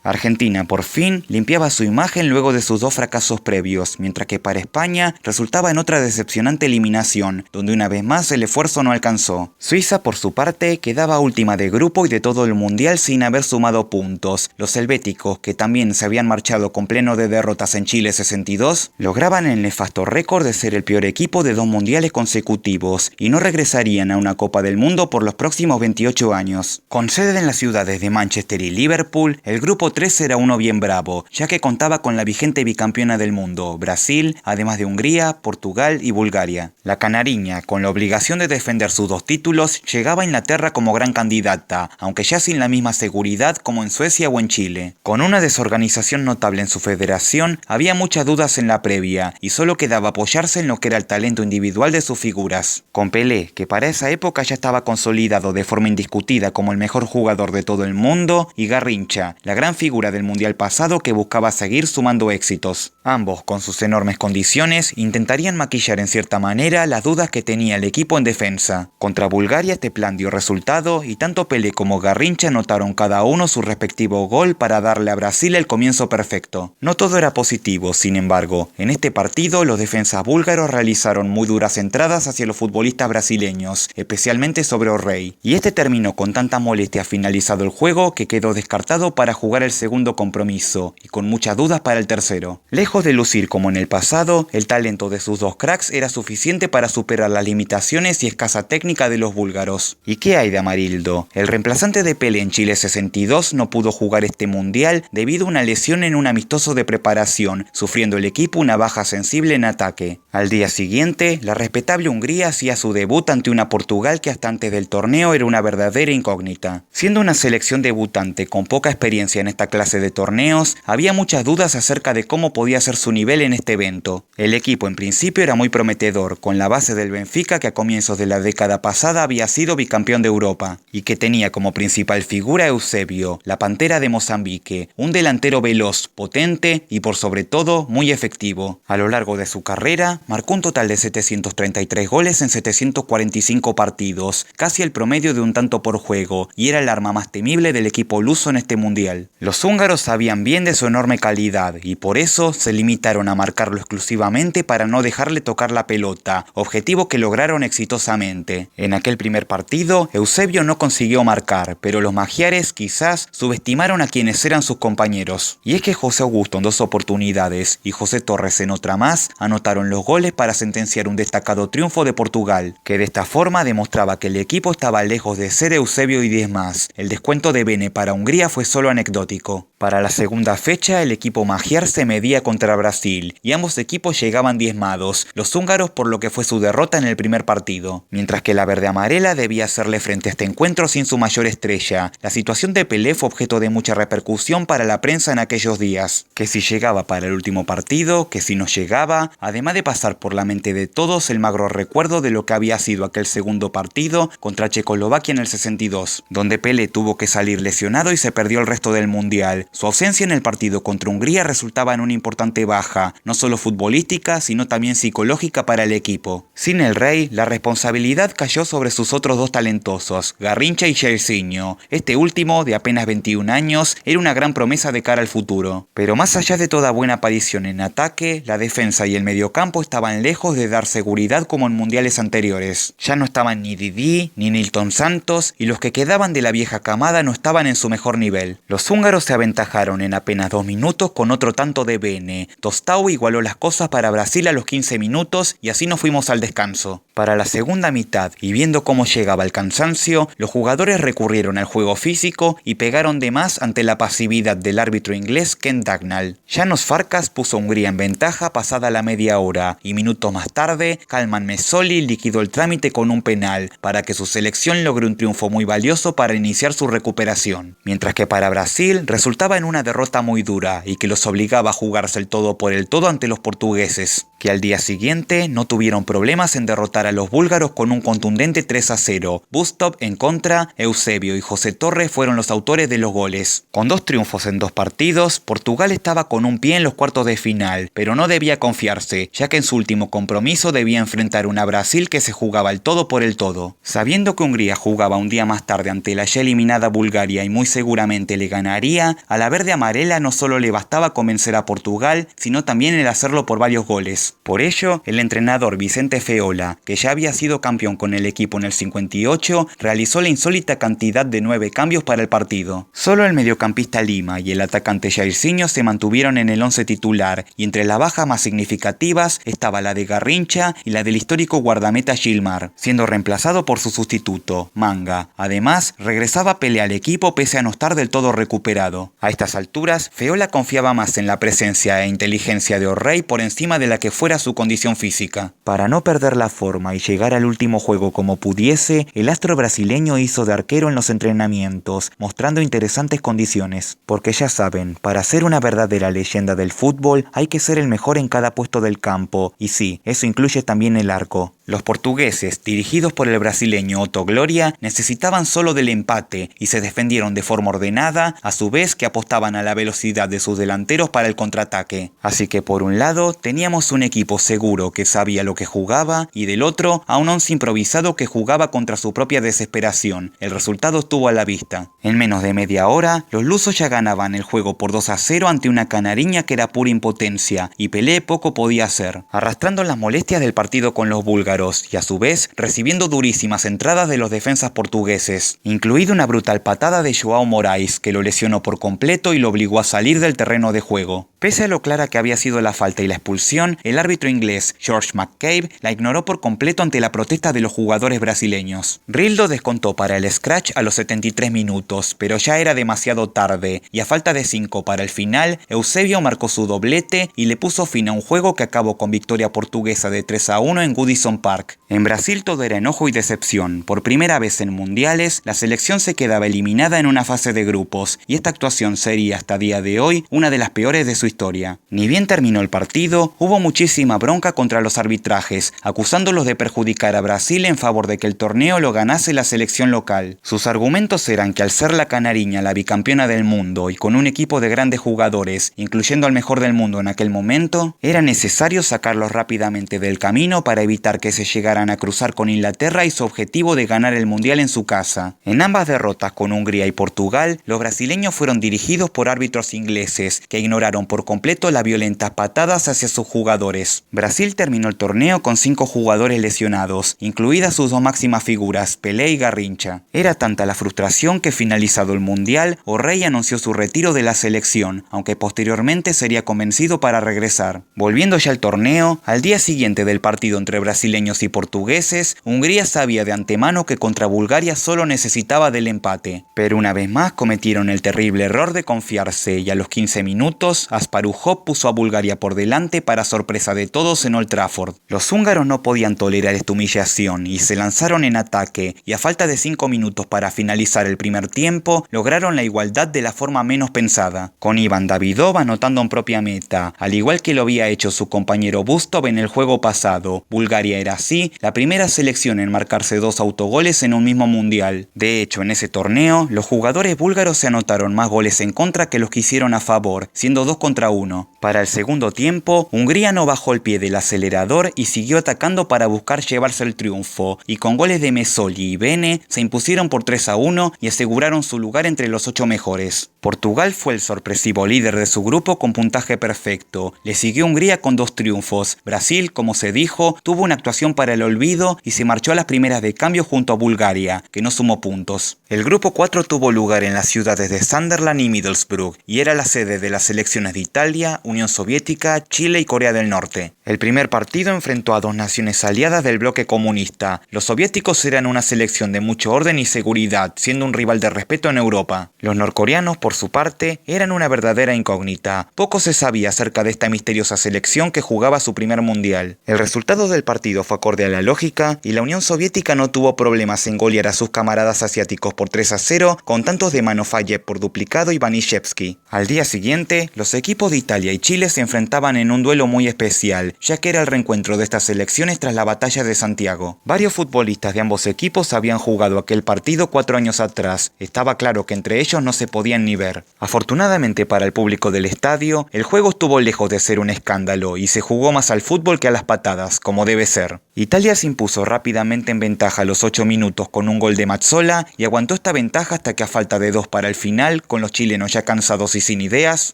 Argentina, por fin, limpiaba su imagen luego de sus 2 fracasos previos, mientras que para España resultaba en otra decepcionante eliminación, donde una vez más el esfuerzo no alcanzó. Suiza, por su parte, quedaba última de grupo y de todo el mundial sin haber sumado puntos. Los helvéticos, que también se habían marchado con pleno de derrotas en Chile 62, lograban el nefasto récord de ser el peor equipo de 2 mundiales consecutivos y no regresarían a una Copa del Mundo por los próximos 28 años. Con sede en las ciudades de Manchester y Liverpool, el grupo 3 era uno bien bravo, ya que contaba con la vigente bicampeona del mundo, Brasil, además de Hungría, Portugal y Bulgaria. La canariña, con la obligación de defender sus 2 títulos, llegaba a Inglaterra como gran candidata, aunque ya sin la misma seguridad como en Suecia o en Chile. Con una desorganización notable en su federación, había muchas dudas en la previa, y solo quedaba apoyarse en lo que era el talento individual de sus figuras. Con Pelé, que para esa época ya estaba consolidado de forma indiscutida como el mejor jugador de todo el mundo, y Garrincha, la gran figura del mundial pasado que buscaba seguir sumando éxitos. Ambos, con sus enormes condiciones, intentarían maquillar en cierta manera las dudas que tenía el equipo en defensa. Contra Bulgaria este plan dio resultado y tanto Pelé como Garrincha anotaron cada uno su respectivo gol para darle a Brasil el comienzo perfecto. No todo era positivo, sin embargo. En este partido los defensas búlgaros realizaron muy duras entradas hacia los futbolistas brasileños, especialmente sobre O'Reilly. Y este terminó con tanta molestia finalizado el juego que quedó descartado para jugar el segundo compromiso, y con muchas dudas para el tercero. Lejos de lucir como en el pasado, el talento de sus 2 cracks era suficiente para superar las limitaciones y escasa técnica de los búlgaros. ¿Y qué hay de Amarildo? El reemplazante de Pelé en Chile 62 no pudo jugar este mundial debido a una lesión en un amistoso de preparación, sufriendo el equipo una baja sensible en ataque. Al día siguiente, la respetable Hungría hacía su debut ante una Portugal que hasta antes del torneo era una verdadera incógnita. Siendo una selección debutante con poca experiencia en esta clase de torneos, había muchas dudas acerca de cómo podía ser su nivel en este evento. El equipo en principio era muy prometedor, con la base del Benfica que a comienzos de la década pasada había sido bicampeón de Europa, y que tenía como principal figura a Eusebio, la Pantera de Mozambique, un delantero veloz, potente y por sobre todo muy efectivo. A lo largo de su carrera, marcó un total de 733 goles en 745 partidos, casi el promedio de un tanto por juego, y era el arma más temible del equipo luso en este mundial. Los húngaros sabían bien de su enorme calidad, y por eso se limitaron a marcarlo exclusivamente para no dejarle tocar la pelota, objetivo que lograron exitosamente. En aquel primer partido, Eusebio no consiguió marcar, pero los magiares quizás subestimaron a quienes eran sus compañeros. Y es que José Augusto en 2 oportunidades y José Torres en otra más anotaron los goles para sentenciar un destacado triunfo de Portugal, que de esta forma demostraba que el equipo estaba lejos de ser Eusebio y 10 más. El descuento de Bene para Hungría fue solo anecdótico. Para la segunda fecha, el equipo magiar se medía contra Brasil, y ambos equipos llegaban diezmados, los húngaros por lo que fue su derrota en el primer partido. Mientras que la verde-amarela debía hacerle frente a este encuentro sin su mayor estrella, la situación de Pelé fue objeto de mucha repercusión para la prensa en aquellos días. Que si llegaba para el último partido, que si no llegaba, además de pasar por la mente de todos el magro recuerdo de lo que había sido aquel segundo partido contra Checoslovaquia en el 62, donde Pelé tuvo que salir lesionado y se perdió el resto del mundial. Su ausencia en el partido contra Hungría resultaba en una importante baja, no solo futbolística, sino también psicológica para el equipo. Sin el Rey, la responsabilidad cayó sobre sus otros 2 talentosos, Garrincha y Jairzinho. Este último, de apenas 21 años, era una gran promesa de cara al futuro. Pero más allá de toda buena aparición en ataque, la defensa y el mediocampo estaban lejos de dar seguridad como en mundiales anteriores. Ya no estaban ni Didi, ni Nilton Santos, y los que quedaban de la vieja camada no estaban en su mejor nivel. Los húngaros se aventajaron en apenas 2 minutos con otro tanto de Bene. Tostão igualó las cosas para Brasil a los 15 minutos y así nos fuimos al descanso. Para la segunda mitad, y viendo cómo llegaba el cansancio, los jugadores recurrieron al juego físico y pegaron de más ante la pasividad del árbitro inglés Ken Dagnall. János Farkas puso a Hungría en ventaja pasada la media hora, y minutos minutos más tarde, Kalman Mesoli liquidó el trámite con un penal para que su selección logre un triunfo muy valioso para iniciar su recuperación. Mientras que para Brasil resultaba en una derrota muy dura y que los obligaba a jugarse el todo por el todo ante los portugueses, que al día siguiente no tuvieron problemas en derrotar a los búlgaros con un contundente 3-0. Bustov en contra, Eusebio y José Torres fueron los autores de los goles. Con 2 triunfos en 2 partidos, Portugal estaba con un pie en los cuartos de final, pero no debía confiarse, ya que en su último compromiso debía enfrentar una Brasil que se jugaba el todo por el todo. Sabiendo que Hungría jugaba un día más tarde ante la ya eliminada Bulgaria y muy seguramente le ganaría, a la verde amarela no solo le bastaba convencer a Portugal, sino también el hacerlo por varios goles. Por ello, el entrenador Vicente Feola, que ya había sido campeón con el equipo en el 58, realizó la insólita cantidad de 9 cambios para el partido. Solo el mediocampista Lima y el atacante Jairzinho se mantuvieron en el 11 titular, y entre las bajas más significativas estaba la de Garrincha y la del histórico guardameta Gilmar, siendo reemplazado por su sustituto, Manga. Además, regresaba Pelé al equipo pese a no estar del todo recuperado. A estas alturas, Feola confiaba más en la presencia e inteligencia de O'Reilly por encima de la que fuera su condición física. Para no perder la forma y llegar al último juego como pudiese, el astro brasileño hizo de arquero en los entrenamientos, mostrando interesantes condiciones. Porque ya saben, para ser una verdadera leyenda del fútbol hay que ser el mejor en cada puesto del campo, y sí, eso incluye también el arco. Los portugueses, dirigidos por el brasileño Otto Gloria, necesitaban solo del empate y se defendieron de forma ordenada, a su vez que apostaban a la velocidad de sus delanteros para el contraataque. Así que por un lado teníamos un equipo seguro que sabía lo que jugaba y del otro a un once improvisado que jugaba contra su propia desesperación. El resultado estuvo a la vista. En menos de media hora, los lusos ya ganaban el juego por 2-0 ante una canariña que era pura impotencia y Pelé poco podía hacer, arrastrando las molestias del partido con los búlgaros y a su vez recibiendo durísimas entradas de los defensas portugueses, incluida una brutal patada de João Moraes que lo lesionó por completo y lo obligó a salir del terreno de juego. Pese a lo clara que había sido la falta y la expulsión, el árbitro inglés George McCabe la ignoró por completo ante la protesta de los jugadores brasileños. Rildo descontó para el scratch a los 73 minutos, pero ya era demasiado tarde, y a falta de 5 para el final, Eusebio marcó su doblete y le puso fin a un juego que acabó con victoria portuguesa de 3-1 en Goodison Park. En Brasil todo era enojo y decepción. Por primera vez en mundiales, la selección se quedaba eliminada en una fase de grupos, y esta actuación sería hasta día de hoy una de las peores de su historia. Ni bien terminó el partido, hubo muchísima bronca contra los arbitrajes, acusándolos de perjudicar a Brasil en favor de que el torneo lo ganase la selección local. Sus argumentos eran que al ser la canariña la bicampeona del mundo y con un equipo de grandes jugadores, incluyendo al mejor del mundo en aquel momento, era necesario sacarlos rápidamente del camino para evitar que se llegaran a cruzar con Inglaterra y su objetivo de ganar el mundial en su casa. En ambas derrotas con Hungría y Portugal, los brasileños fueron dirigidos por árbitros ingleses que ignoraron por completo las violentas patadas hacia sus jugadores. Brasil terminó el torneo con 5 jugadores lesionados, incluidas sus 2 máximas figuras, Pelé y Garrincha. Era tanta la frustración que finalizado el mundial, O'Reilly anunció su retiro de la selección, aunque posteriormente sería convencido para regresar. Volviendo ya al torneo, al día siguiente del partido entre brasileños y portugueses, Hungría sabía de antemano que contra Bulgaria solo necesitaba del empate. Pero una vez más cometieron el terrible error de confiarse y a los 15 minutos, Asparuhov puso a Bulgaria por delante para sorpresa de todos en Old Trafford. Los húngaros no podían tolerar esta humillación y se lanzaron en ataque, y a falta de 5 minutos para finalizar el primer tiempo, lograron la igualdad de la forma menos pensada, con Ivan Davidov anotando en propia meta, al igual que lo había hecho su compañero Bustov en el juego pasado. Bulgaria era así la primera selección en marcarse 2 autogoles en un mismo mundial. De hecho, en ese torneo, los jugadores búlgaros se anotaron más goles en contra que los que hicieron a favor, siendo 2-1. Para el segundo tiempo, Hungría no bajó el pie del acelerador y siguió atacando para buscar llevarse el triunfo, y con goles de Mesoli y Bene se impusieron por 3-1 y aseguraron su lugar entre los 8 mejores. Portugal fue el sorpresivo líder de su grupo con puntaje perfecto. Le siguió Hungría con 2 triunfos. Brasil, como se dijo, tuvo una actuación emoción para el olvido y se marchó a las primeras de cambio junto a Bulgaria, que no sumó puntos. El grupo 4 tuvo lugar en las ciudades de Sunderland y Middlesbrough y era la sede de las selecciones de Italia, Unión Soviética, Chile y Corea del Norte. El primer partido enfrentó a dos naciones aliadas del bloque comunista. Los soviéticos eran una selección de mucho orden y seguridad, siendo un rival de respeto en Europa. Los norcoreanos, por su parte, eran una verdadera incógnita. Poco se sabía acerca de esta misteriosa selección que jugaba su primer mundial. El resultado del partido fue acorde a la lógica y la Unión Soviética no tuvo problemas en golear a sus camaradas asiáticos por 3-0 con tantos de Manofayev por duplicado y Banishevsky. Al día siguiente, los equipos de Italia y Chile se enfrentaban en un duelo muy especial, ya que era el reencuentro de estas selecciones tras la batalla de Santiago. Varios futbolistas de ambos equipos habían jugado aquel partido 4 años atrás. Estaba claro que entre ellos no se podían ni ver. Afortunadamente para el público del estadio, el juego estuvo lejos de ser un escándalo y se jugó más al fútbol que a las patadas, como debe ser. Italia se impuso rápidamente en ventaja a los 8 minutos con un gol de Mazzola y aguantó esta ventaja hasta que a falta de 2 para el final, con los chilenos ya cansados y sin ideas,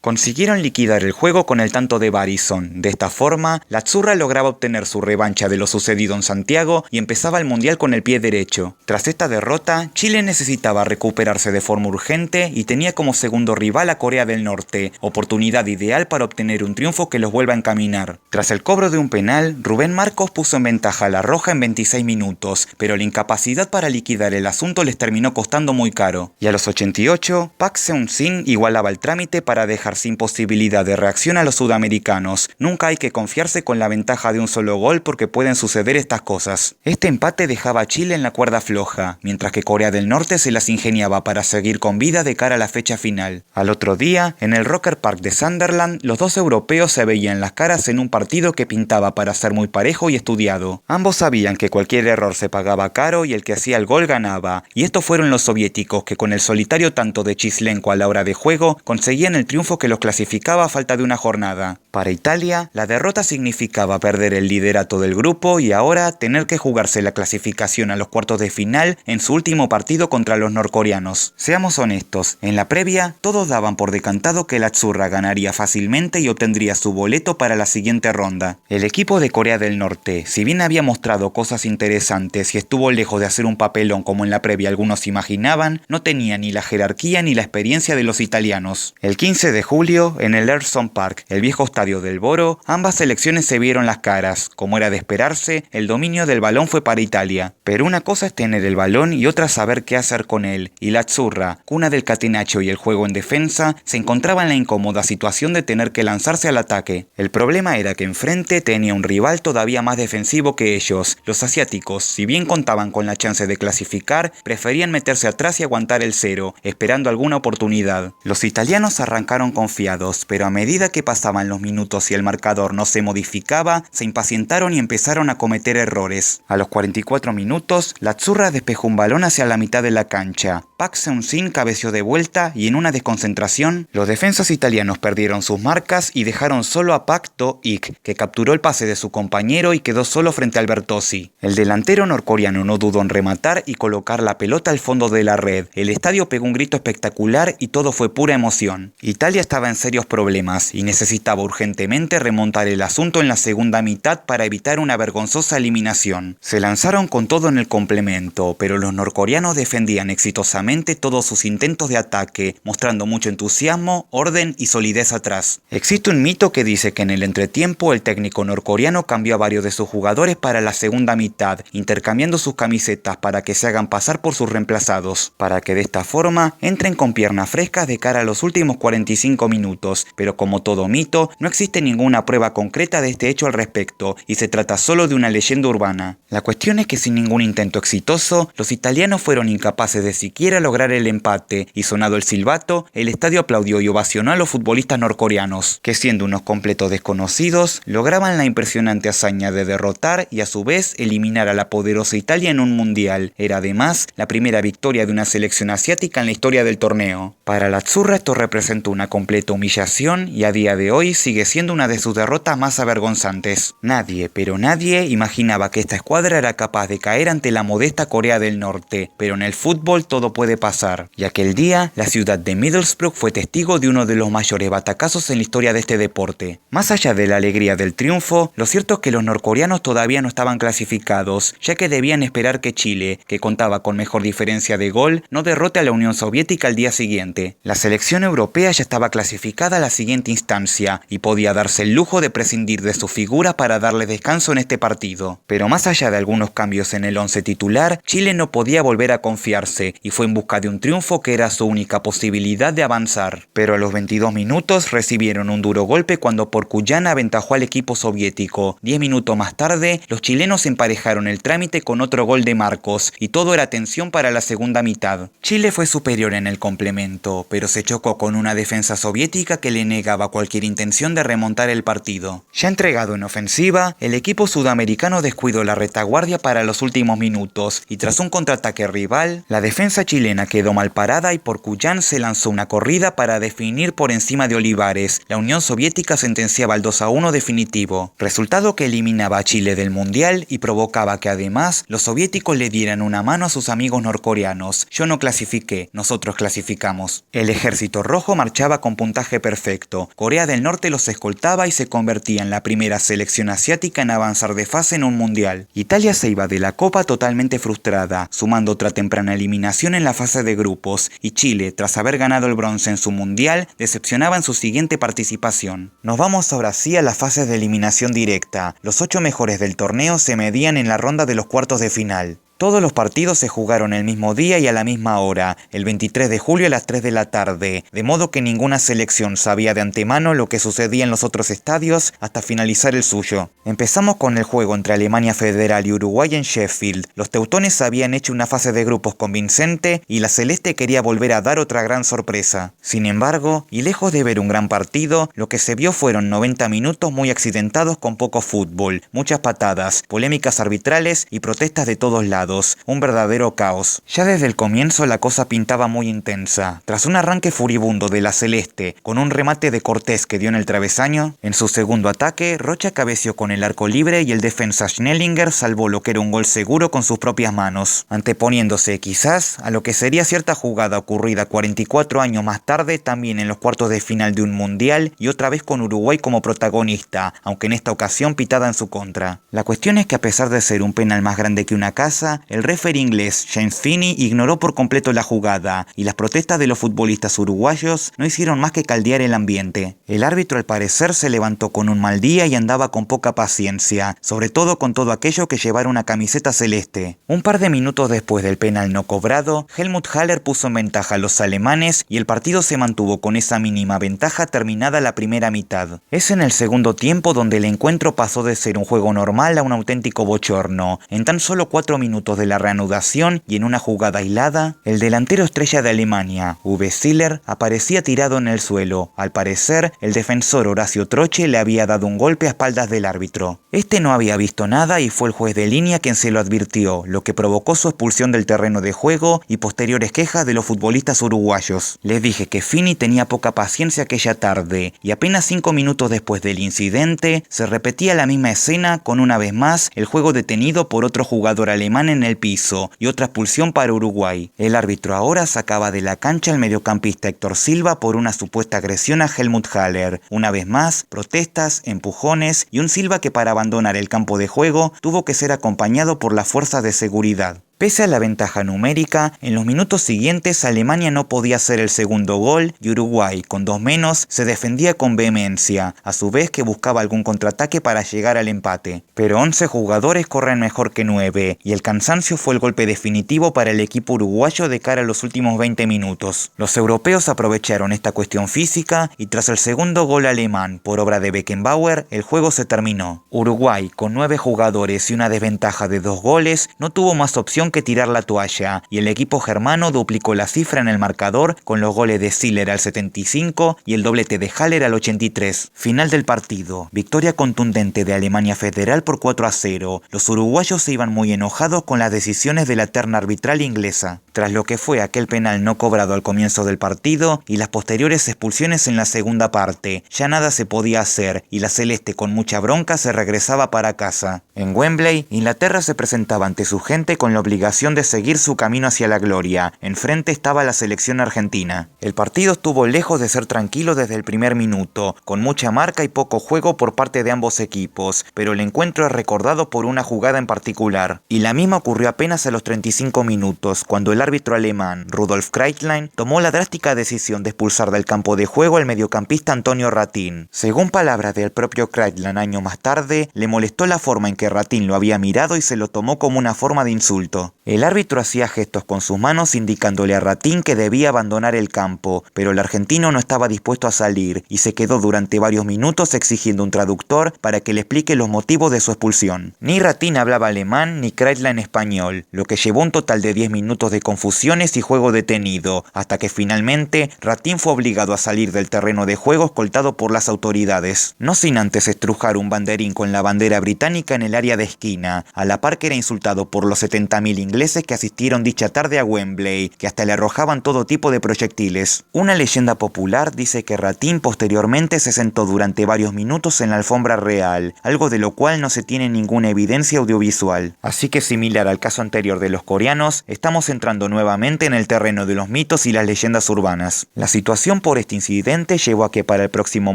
consiguieron liquidar el juego con el tanto de Barison. De esta forma, la Azzurra lograba obtener su revancha de lo sucedido en Santiago y empezaba el mundial con el pie derecho. Tras esta derrota, Chile necesitaba recuperarse de forma urgente y tenía como segundo rival a Corea del Norte, oportunidad ideal para obtener un triunfo que los vuelva a encaminar. Tras el cobro de un penal, Rubén Marcos puso en ventaja a la Roja en 26 minutos, pero la incapacidad para liquidar el asunto les terminó costando muy caro. Y a los 88, Park Seung-sin igualaba el trámite para dejar sin posibilidad de reacción a los sudamericanos. Nunca hay que confiarse con la ventaja de un solo gol porque pueden suceder estas cosas. Este empate dejaba a Chile en la cuerda floja, mientras que Corea del Norte se las ingeniaba para seguir con vida de cara a la fecha final. Al otro día, en el Roker Park de Sunderland, los dos europeos se veían las caras en un partido que pintaba para ser muy parejo y estudiado. Ambos sabían que cualquier error se pagaba caro y el que hacía el gol ganaba, y estos fueron los soviéticos que con el solitario tanto de Chislenko a la hora de juego conseguían el triunfo que los clasificaba a falta de una jornada. Para Italia, la derrota significaba perder el liderato del grupo y ahora tener que jugarse la clasificación a los cuartos de final en su último partido contra los norcoreanos. Seamos honestos, en la previa todos daban por decantado que la Azzurra ganaría fácilmente y obtendría su boleto para la siguiente ronda. El equipo de Corea del Norte, si bien había mostrado cosas interesantes y estuvo lejos de hacer un papelón como en la previa algunos imaginaban, no tenía ni la jerarquía ni la experiencia de los italianos. El 15 de julio, en el Ersson Park, el viejo estadio del Boro, ambas selecciones se vieron las caras. Como era de esperarse, el dominio del balón fue para Italia. Pero una cosa es tener el balón y otra saber qué hacer con él, y la Azzurra, cuna del catenaccio y el juego en defensa, se encontraba en la incómoda situación de tener que lanzarse al ataque. El problema era que enfrente tenía un rival todavía más defensivo que ellos. Los asiáticos, si bien contaban con la chance de clasificar, preferían meterse atrás y aguantar el cero, esperando alguna oportunidad. Los italianos arrancaron confiados, pero a medida que pasaban los minutos y el marcador no se modificaba, se impacientaron y empezaron a cometer errores. A los 44 minutos, la Azzurra despejó un balón hacia la mitad de la cancha. Park Seung-sin cabeció de vuelta y en una desconcentración, los defensas italianos perdieron sus marcas y dejaron solo a Park Do-ik, que capturó el pase de su compañero y quedó solo frente al Bertozzi. El delantero norcoreano no dudó en rematar y colocar la pelota al fondo de la red. El estadio pegó un grito espectacular y todo fue pura emoción. Italia estaba en serios problemas y necesitaba urgentemente remontar el asunto en la segunda mitad para evitar una vergonzosa eliminación. Se lanzaron con todo en el complemento, pero los norcoreanos defendían exitosamente todos sus intentos de ataque, mostrando mucho entusiasmo, orden y solidez atrás. Existe un mito que dice que en el entretiempo el técnico norcoreano cambió a varios de sus jugadores para la segunda mitad, intercambiando sus camisetas para que se hagan pasar por sus reemplazados, para que de esta forma entren con piernas frescas de cara a los últimos 45 minutos, pero como todo mito, no existe ninguna prueba concreta de este hecho al respecto, y se trata solo de una leyenda urbana. La cuestión es que sin ningún intento exitoso, los italianos fueron incapaces de siquiera lograr el empate, y sonado el silbato, el estadio aplaudió y ovacionó a los futbolistas norcoreanos, que siendo unos completos desconocidos, lograban la impresionante hazaña de derrotar y a su vez eliminar a la poderosa Italia en un mundial. Era además la primera victoria de una selección asiática en la historia del torneo. Para la Azzurra esto representó una completa humillación y a día de hoy sigue siendo una de sus derrotas más avergonzantes. Nadie, pero nadie, imaginaba que esta escuadra era capaz de caer ante la modesta Corea del Norte, pero en el fútbol todo puede puede pasar, y aquel día la ciudad de Middlesbrough fue testigo de uno de los mayores batacazos en la historia de este deporte. Más allá de la alegría del triunfo, lo cierto es que los norcoreanos todavía no estaban clasificados, ya que debían esperar que Chile, que contaba con mejor diferencia de gol, no derrote a la Unión Soviética al día siguiente. La selección europea ya estaba clasificada a la siguiente instancia y podía darse el lujo de prescindir de su figura para darle descanso en este partido. Pero más allá de algunos cambios en el once titular, Chile no podía volver a confiarse y fue en busca de un triunfo que era su única posibilidad de avanzar. Pero a los 22 minutos recibieron un duro golpe cuando Porcuyan aventajó al equipo soviético. 10 minutos más tarde, los chilenos emparejaron el trámite con otro gol de Marcos y todo era tensión para la segunda mitad. Chile fue superior en el complemento, pero se chocó con una defensa soviética que le negaba cualquier intención de remontar el partido. Ya entregado en ofensiva, el equipo sudamericano descuidó la retaguardia para los últimos minutos y tras un contraataque rival, la defensa chilena quedó mal parada y Porcuyan se lanzó una corrida para definir por encima de Olivares. La Unión Soviética sentenciaba el 2-1 definitivo, resultado que eliminaba a Chile del Mundial y provocaba que además los soviéticos le dieran una mano a sus amigos norcoreanos. Yo no clasifiqué, nosotros clasificamos. El ejército rojo marchaba con puntaje perfecto. Corea del Norte los escoltaba y se convertía en la primera selección asiática en avanzar de fase en un mundial. Italia se iba de la Copa totalmente frustrada, sumando otra temprana eliminación en la fase de grupos, y Chile, tras haber ganado el bronce en su mundial, decepcionaba en su siguiente participación. Nos vamos ahora sí a la fase de eliminación directa. Los 8 mejores del torneo se medían en la ronda de los cuartos de final. Todos los partidos se jugaron el mismo día y a la misma hora, el 23 de julio a las 3 de la tarde, de modo que ninguna selección sabía de antemano lo que sucedía en los otros estadios hasta finalizar el suyo. Empezamos con el juego entre Alemania Federal y Uruguay en Sheffield. Los teutones habían hecho una fase de grupos convincente y la celeste quería volver a dar otra gran sorpresa. Sin embargo, y lejos de ver un gran partido, lo que se vio fueron 90 minutos muy accidentados con poco fútbol, muchas patadas, polémicas arbitrales y protestas de todos lados. Un verdadero caos. Ya desde el comienzo la cosa pintaba muy intensa. Tras un arranque furibundo de la celeste, con un remate de Cortés que dio en el travesaño, en su segundo ataque, Rocha cabeció con el arco libre y el defensa Schnellinger salvó lo que era un gol seguro con sus propias manos, anteponiéndose quizás a lo que sería cierta jugada ocurrida 44 años más tarde también en los cuartos de final de un mundial y otra vez con Uruguay como protagonista, aunque en esta ocasión pitada en su contra. La cuestión es que a pesar de ser un penal más grande que una casa, el referee inglés James Finney ignoró por completo la jugada y las protestas de los futbolistas uruguayos no hicieron más que caldear el ambiente. El árbitro al parecer se levantó con un mal día y andaba con poca paciencia, sobre todo con todo aquello que llevara una camiseta celeste. Un par de minutos después del penal no cobrado, Helmut Haller puso en ventaja a los alemanes y el partido se mantuvo con esa mínima ventaja terminada la primera mitad. Es en el segundo tiempo donde el encuentro pasó de ser un juego normal a un auténtico bochorno. En tan solo 4 minutos de la reanudación y en una jugada aislada, el delantero estrella de Alemania, Uwe Seeler, aparecía tirado en el suelo. Al parecer, el defensor Horacio Troche le había dado un golpe a espaldas del árbitro. Este no había visto nada y fue el juez de línea quien se lo advirtió, lo que provocó su expulsión del terreno de juego y posteriores quejas de los futbolistas uruguayos. Les dije que Fini tenía poca paciencia aquella tarde y apenas 5 minutos después del incidente, se repetía la misma escena con una vez más el juego detenido por otro jugador alemán en el piso y otra expulsión para Uruguay. El árbitro ahora sacaba de la cancha al mediocampista Héctor Silva por una supuesta agresión a Helmut Haller. Una vez más, protestas, empujones y un Silva que para abandonar el campo de juego tuvo que ser acompañado por las fuerzas de seguridad. Pese a la ventaja numérica, en los minutos siguientes Alemania no podía hacer el segundo gol y Uruguay, con 2 menos, se defendía con vehemencia, a su vez que buscaba algún contraataque para llegar al empate. Pero 11 jugadores corren mejor que 9 y el cansancio fue el golpe definitivo para el equipo uruguayo de cara a los últimos 20 minutos. Los europeos aprovecharon esta cuestión física y tras el segundo gol alemán por obra de Beckenbauer, el juego se terminó. Uruguay, con 9 jugadores y una desventaja de 2 goles, no tuvo más opción que tirar la toalla, y el equipo germano duplicó la cifra en el marcador con los goles de Seeler al 75 y el doblete de Haller al 83. Final del partido. Victoria contundente de Alemania Federal por 4-0. Los uruguayos se iban muy enojados con las decisiones de la terna arbitral inglesa. Tras lo que fue aquel penal no cobrado al comienzo del partido y las posteriores expulsiones en la segunda parte, ya nada se podía hacer y la celeste con mucha bronca se regresaba para casa. En Wembley, Inglaterra se presentaba ante su gente con la obligación obligación de seguir su camino hacia la gloria. Enfrente estaba la selección argentina. El partido estuvo lejos de ser tranquilo desde el primer minuto, con mucha marca y poco juego por parte de ambos equipos, pero el encuentro es recordado por una jugada en particular. Y la misma ocurrió apenas a los 35 minutos, cuando el árbitro alemán, Rudolf Kreitlein, tomó la drástica decisión de expulsar del campo de juego al mediocampista Antonio Ratín. Según palabras del propio Kreitlein años más tarde, le molestó la forma en que Ratín lo había mirado y se lo tomó como una forma de insulto. El árbitro hacía gestos con sus manos indicándole a Ratín que debía abandonar el campo, pero el argentino no estaba dispuesto a salir y se quedó durante varios minutos exigiendo un traductor para que le explique los motivos de su expulsión. Ni Ratín hablaba alemán ni Kreitlein español, lo que llevó un total de 10 minutos de confusiones y juego detenido, hasta que finalmente Ratín fue obligado a salir del terreno de juego escoltado por las autoridades, no sin antes estrujar un banderín con la bandera británica en el área de esquina, a la par que era insultado por los 70.000 ingleses que asistieron dicha tarde a Wembley, que hasta le arrojaban todo tipo de proyectiles. Una leyenda popular dice que Ratín posteriormente se sentó durante varios minutos en la alfombra real, algo de lo cual no se tiene ninguna evidencia audiovisual. Así que similar al caso anterior de los coreanos, estamos entrando nuevamente en el terreno de los mitos y las leyendas urbanas. La situación por este incidente llevó a que para el próximo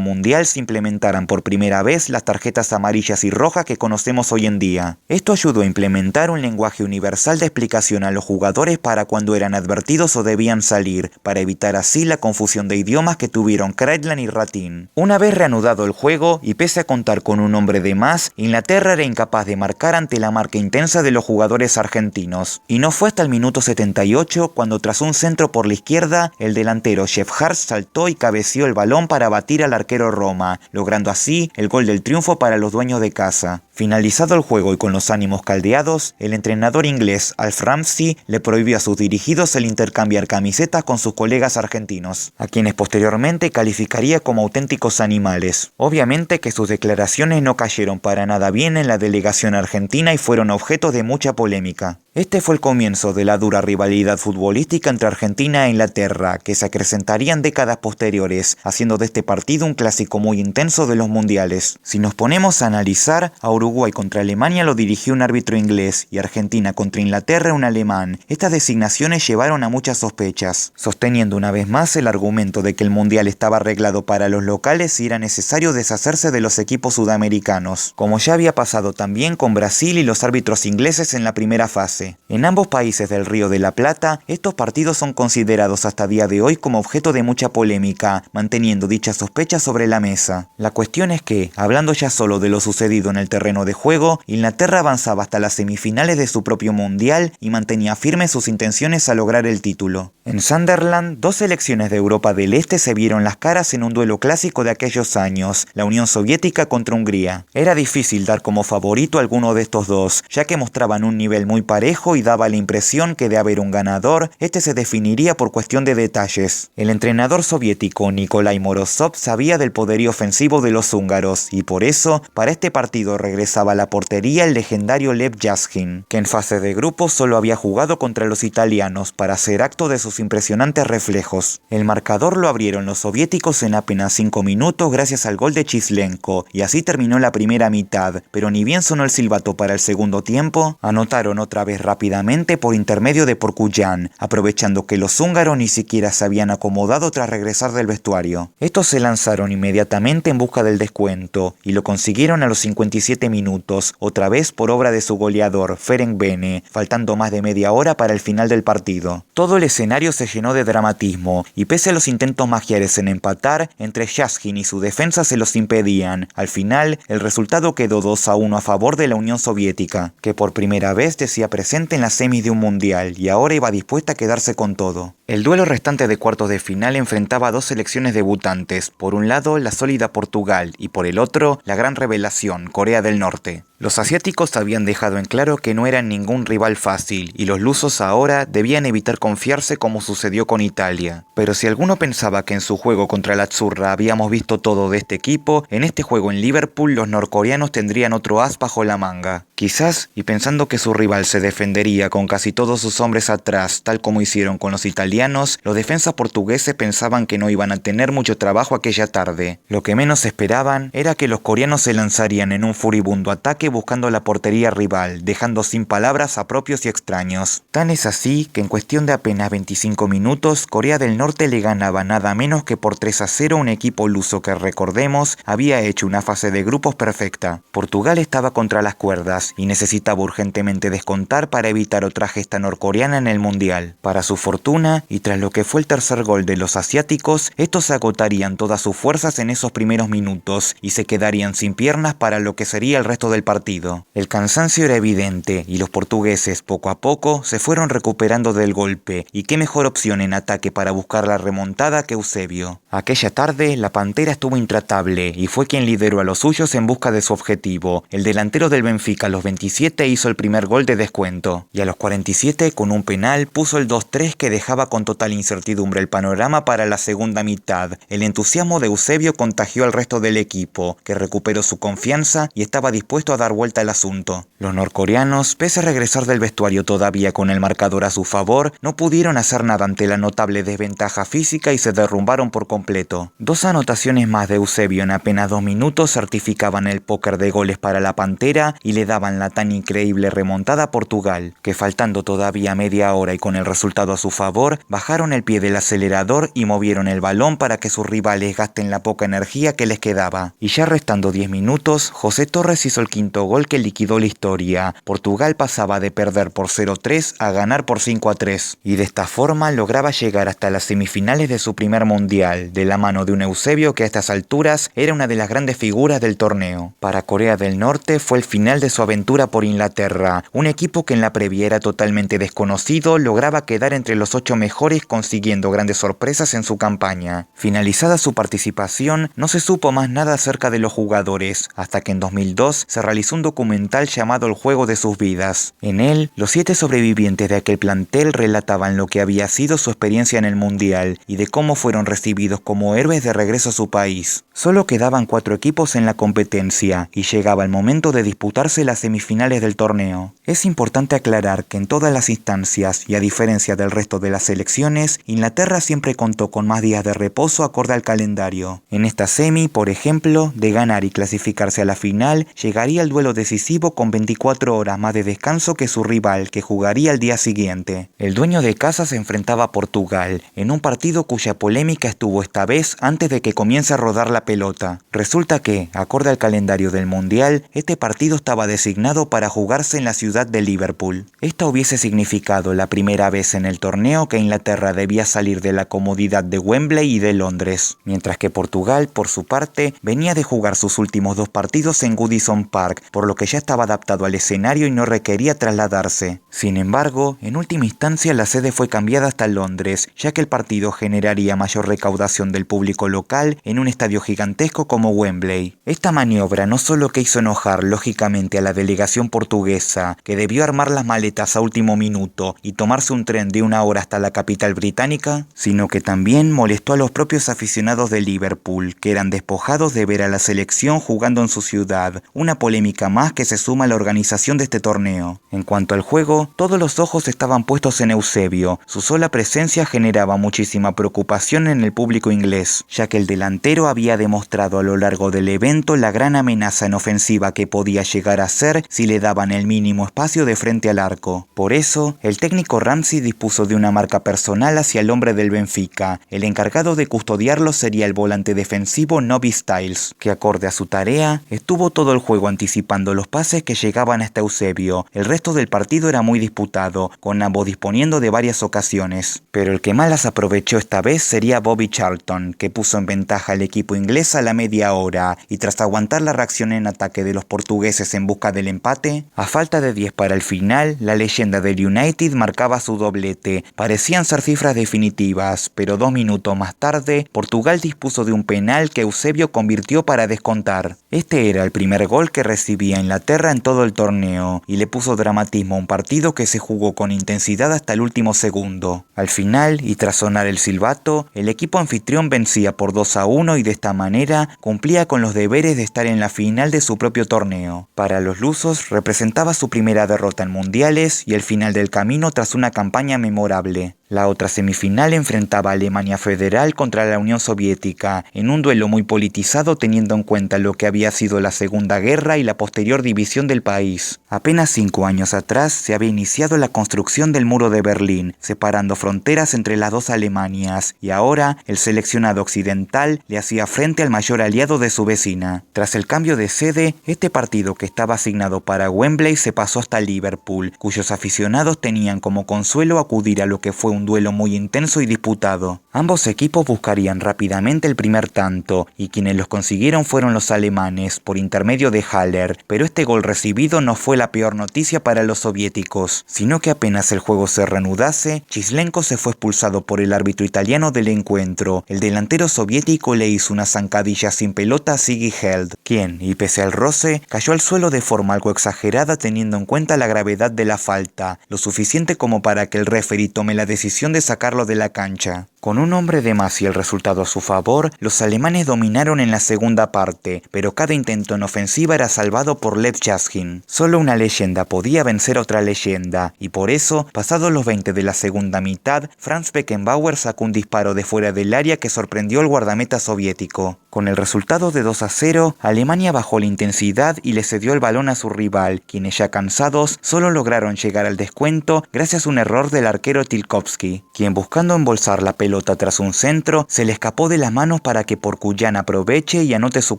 mundial se implementaran por primera vez las tarjetas amarillas y rojas que conocemos hoy en día. Esto ayudó a implementar un lenguaje universal de explicación a los jugadores para cuando eran advertidos o debían salir, para evitar así la confusión de idiomas que tuvieron Kreitlein y Ratín. Una vez reanudado el juego, y pese a contar con un hombre de más, Inglaterra era incapaz de marcar ante la marca intensa de los jugadores argentinos. Y no fue hasta el minuto 78 cuando tras un centro por la izquierda, el delantero Jeff Hart saltó y cabeció el balón para batir al arquero Roma, logrando así el gol del triunfo para los dueños de casa. Finalizado el juego y con los ánimos caldeados, el entrenador inglés Alf Ramsey le prohibió a sus dirigidos el intercambiar camisetas con sus colegas argentinos, a quienes posteriormente calificaría como auténticos animales. Obviamente que sus declaraciones no cayeron para nada bien en la delegación argentina y fueron objeto de mucha polémica. Este fue el comienzo de la dura rivalidad futbolística entre Argentina e Inglaterra, que se acrecentaría en décadas posteriores, haciendo de este partido un clásico muy intenso de los mundiales. Si nos ponemos a analizar, a Uruguay contra Alemania lo dirigió un árbitro inglés y Argentina contra Inglaterra un alemán. Estas designaciones llevaron a muchas sospechas, sosteniendo una vez más el argumento de que el mundial estaba arreglado para los locales y era necesario deshacerse de los equipos sudamericanos, como ya había pasado también con Brasil y los árbitros ingleses en la primera fase. En ambos países del Río de la Plata, estos partidos son considerados hasta día de hoy como objeto de mucha polémica, manteniendo dicha sospecha sobre la mesa. La cuestión es que, hablando ya solo de lo sucedido en el terreno de juego, Inglaterra avanzaba hasta las semifinales de su propio mundial y mantenía firmes sus intenciones a lograr el título. En Sunderland, dos selecciones de Europa del Este se vieron las caras en un duelo clásico de aquellos años, la Unión Soviética contra Hungría. Era difícil dar como favorito a alguno de estos dos, ya que mostraban un nivel muy parejo y daba la impresión que de haber un ganador, este se definiría por cuestión de detalles. El entrenador soviético Nikolai Morozov sabía del poderío ofensivo de los húngaros y por eso, para este partido regresaba a la portería el legendario Lev Yashin, que en fase de grupos solo había jugado contra los italianos para hacer acto de sus impresionantes reflejos. El marcador lo abrieron los soviéticos en apenas 5 minutos gracias al gol de Chislenko y así terminó la primera mitad, pero ni bien sonó el silbato para el segundo tiempo, anotaron otra vez rápidamente por intermedio de Porcuyan, aprovechando que los húngaros ni siquiera se habían acomodado tras regresar del vestuario. Estos se lanzaron inmediatamente en busca del descuento y lo consiguieron a los 57 minutos, otra vez por obra de su goleador Ferenc Bene, faltando más de media hora para el final del partido. Todo el escenario se llenó de dramatismo y pese a los intentos magiares en empatar, entre Yashin y su defensa se los impedían. Al final, el resultado quedó 2-1 a favor de la Unión Soviética, que por primera vez decía presente en las semis de un mundial y ahora iba dispuesta a quedarse con todo. El duelo restante de cuartos de final enfrentaba a dos selecciones debutantes, por un lado la sólida Portugal y por el otro la gran revelación, Corea del Norte. Los asiáticos habían dejado en claro que no eran ningún rival fácil y los lusos ahora debían evitar confiarse como como sucedió con Italia. Pero si alguno pensaba que en su juego contra la Azzurra habíamos visto todo de este equipo, en este juego en Liverpool los norcoreanos tendrían otro as bajo la manga. Quizás, y pensando que su rival se defendería con casi todos sus hombres atrás, tal como hicieron con los italianos, los defensas portugueses pensaban que no iban a tener mucho trabajo aquella tarde. Lo que menos esperaban era que los coreanos se lanzarían en un furibundo ataque buscando la portería rival, dejando sin palabras a propios y extraños. Tan es así que en cuestión de apenas 25 minutos, Corea del Norte le ganaba nada menos que por 3-0 a un equipo luso que, recordemos, había hecho una fase de grupos perfecta. Portugal estaba contra las cuerdas y necesitaba urgentemente descontar para evitar otra gesta norcoreana en el Mundial. Para su fortuna, y tras lo que fue el tercer gol de los asiáticos, estos agotarían todas sus fuerzas en esos primeros minutos y se quedarían sin piernas para lo que sería el resto del partido. El cansancio era evidente y los portugueses poco a poco se fueron recuperando del golpe, y qué mejor opción en ataque para buscar la remontada que Eusebio. Aquella tarde la Pantera estuvo intratable y fue quien lideró a los suyos en busca de su objetivo. El delantero del Benfica a los 27 hizo el primer gol de descuento y a los 47 con un penal puso el 2-3 que dejaba con total incertidumbre el panorama para la segunda mitad. El entusiasmo de Eusebio contagió al resto del equipo, que recuperó su confianza y estaba dispuesto a dar vuelta al asunto. Los norcoreanos, pese a regresar del vestuario todavía con el marcador a su favor, no pudieron hacer nada ante la notable desventaja física y se derrumbaron por completo. Dos anotaciones más de Eusebio en apenas 2 minutos certificaban el póker de goles para la Pantera y le daban la tan increíble remontada a Portugal, que faltando todavía media hora y con el resultado a su favor, bajaron el pie del acelerador y movieron el balón para que sus rivales gasten la poca energía que les quedaba. Y ya restando 10 minutos, José Torres hizo el quinto gol que liquidó la historia. Portugal pasaba de perder por 0-3 a ganar por 5-3, y de esta forma lograba llegar hasta las semifinales de su primer mundial, de la mano de un Eusebio que a estas alturas era una de las grandes figuras del torneo. Para Corea del Norte fue el final de su aventura por Inglaterra. Un equipo que en la previa era totalmente desconocido lograba quedar entre los 8 mejores, consiguiendo grandes sorpresas en su campaña. Finalizada su participación, no se supo más nada acerca de los jugadores, hasta que en 2002 se realizó un documental llamado El juego de sus vidas. En él, los 7 sobrevivientes de aquel plantel relataban lo que había sido su experiencia en el Mundial y de cómo fueron recibidos como héroes de regreso a su país. Solo quedaban 4 equipos en la competencia y llegaba el momento de disputarse las semifinales del torneo. Es importante aclarar que en todas las instancias, y a diferencia del resto de las selecciones, Inglaterra siempre contó con más días de reposo acorde al calendario. En esta semi, por ejemplo, de ganar y clasificarse a la final, llegaría el duelo decisivo con 24 horas más de descanso que su rival, que jugaría al día siguiente. El dueño de casa se enfrentaba a Portugal, en un partido cuya polémica estuvo esta vez antes de que comience a rodar la pelota. Resulta que, acorde al calendario del Mundial, este partido estaba designado para jugarse en la ciudad de Liverpool. Esta hubiese significado la primera vez en el torneo que Inglaterra debía salir de la comodidad de Wembley y de Londres, mientras que Portugal, por su parte, venía de jugar sus últimos 2 partidos en Goodison Park, por lo que ya estaba adaptado al escenario y no requería trasladarse. Sin embargo, en última instancia la sede fue cambiada hasta Londres, ya que el partido generaría mayor recaudación del público local en un estadio gigantesco como Wembley. Esta maniobra no solo que hizo enojar lógicamente a la delegación portuguesa, que debió armar las maletas a último minuto y tomarse un tren de 1 hora hasta la capital británica, sino que también molestó a los propios aficionados de Liverpool, que eran despojados de ver a la selección jugando en su ciudad, una polémica más que se suma a la organización de este torneo. En cuanto al juego, todos los ojos estaban puestos en Eusebio. Su sola presencia generaba muchísima preocupación en el público inglés, ya que el delantero había demostrado a lo largo del evento la gran amenaza en ofensiva que podía llegar a ser si le daban el mínimo espacio de frente al arco. Por eso, el técnico Ramsey dispuso de una marca personal hacia el hombre del Benfica. El encargado de custodiarlo sería el volante defensivo Nobby Stiles, que acorde a su tarea, estuvo todo el juego anticipando los pases que llegaban hasta Eusebio. El resto del partido era muy disputado, con ambos disponiendo de varias ocasiones. Pero el que más las aprovechó esta vez sería Bobby Charlton, que puso en ventaja al equipo inglés a la media hora, y tras aguantar la reacción en ataque de los portugueses en busca del empate, a falta de 10 para el final, la leyenda del United marcaba su doblete. Parecían ser cifras definitivas, pero 2 minutos más tarde, Portugal dispuso de un penal que Eusebio convirtió para descontar. Este era el primer gol que recibía Inglaterra en todo el torneo, y le puso dramatismo a un partido que se jugó con intensidad hasta el último segundo. mundo. Al final, y tras sonar el silbato, el equipo anfitrión vencía por 2-1 y de esta manera cumplía con los deberes de estar en la final de su propio torneo. Para los lusos representaba su primera derrota en mundiales y el final del camino tras una campaña memorable. La otra semifinal enfrentaba a Alemania Federal contra la Unión Soviética, en un duelo muy politizado teniendo en cuenta lo que había sido la Segunda Guerra y la posterior división del país. Apenas 5 años atrás se había iniciado la construcción del muro de Berlín, separando fronteras entre las dos Alemanias, y ahora el seleccionado occidental le hacía frente al mayor aliado de su vecina. Tras el cambio de sede, este partido que estaba asignado para Wembley se pasó hasta Liverpool, cuyos aficionados tenían como consuelo acudir a lo que fue un duelo muy intenso y disputado. Ambos equipos buscarían rápidamente el primer tanto, y quienes los consiguieron fueron los alemanes, por intermedio de Haller, pero este gol recibido no fue la peor noticia para los soviéticos, sino que apenas el juego se reanudase, Chislenko se fue expulsado por el árbitro italiano del encuentro. El delantero soviético le hizo una zancadilla sin pelota a Sigi Held, quien, y pese al roce, cayó al suelo de forma algo exagerada teniendo en cuenta la gravedad de la falta, lo suficiente como para que el referee tome la decisión de sacarlo de la cancha. Con un hombre de más y el resultado a su favor, los alemanes dominaron en la segunda parte, pero cada intento en ofensiva era salvado por Lev Yashin. Solo una leyenda podía vencer a otra leyenda, y por eso, pasados los 20 de la segunda mitad, Franz Beckenbauer sacó un disparo de fuera del área que sorprendió al guardameta soviético. Con el resultado de 2-0, Alemania bajó la intensidad y le cedió el balón a su rival, quienes ya cansados solo lograron llegar al descuento gracias a un error del arquero Tilkovsky, quien buscando embolsar la pelota tras un centro, se le escapó de las manos para que Porcuyan aproveche y anote su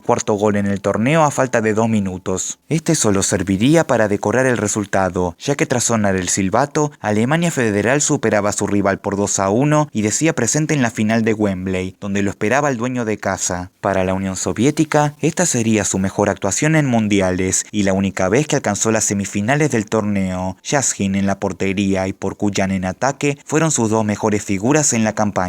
cuarto gol en el torneo a falta de 2 minutos. Este solo serviría para decorar el resultado, ya que tras sonar el silbato, Alemania Federal superaba a su rival por 2-1 y decía presente en la final de Wembley, donde lo esperaba el dueño de casa. Para la Unión Soviética, esta sería su mejor actuación en mundiales y la única vez que alcanzó las semifinales del torneo. Yashin en la portería y Porcuyan en ataque fueron sus dos mejores figuras en la campaña.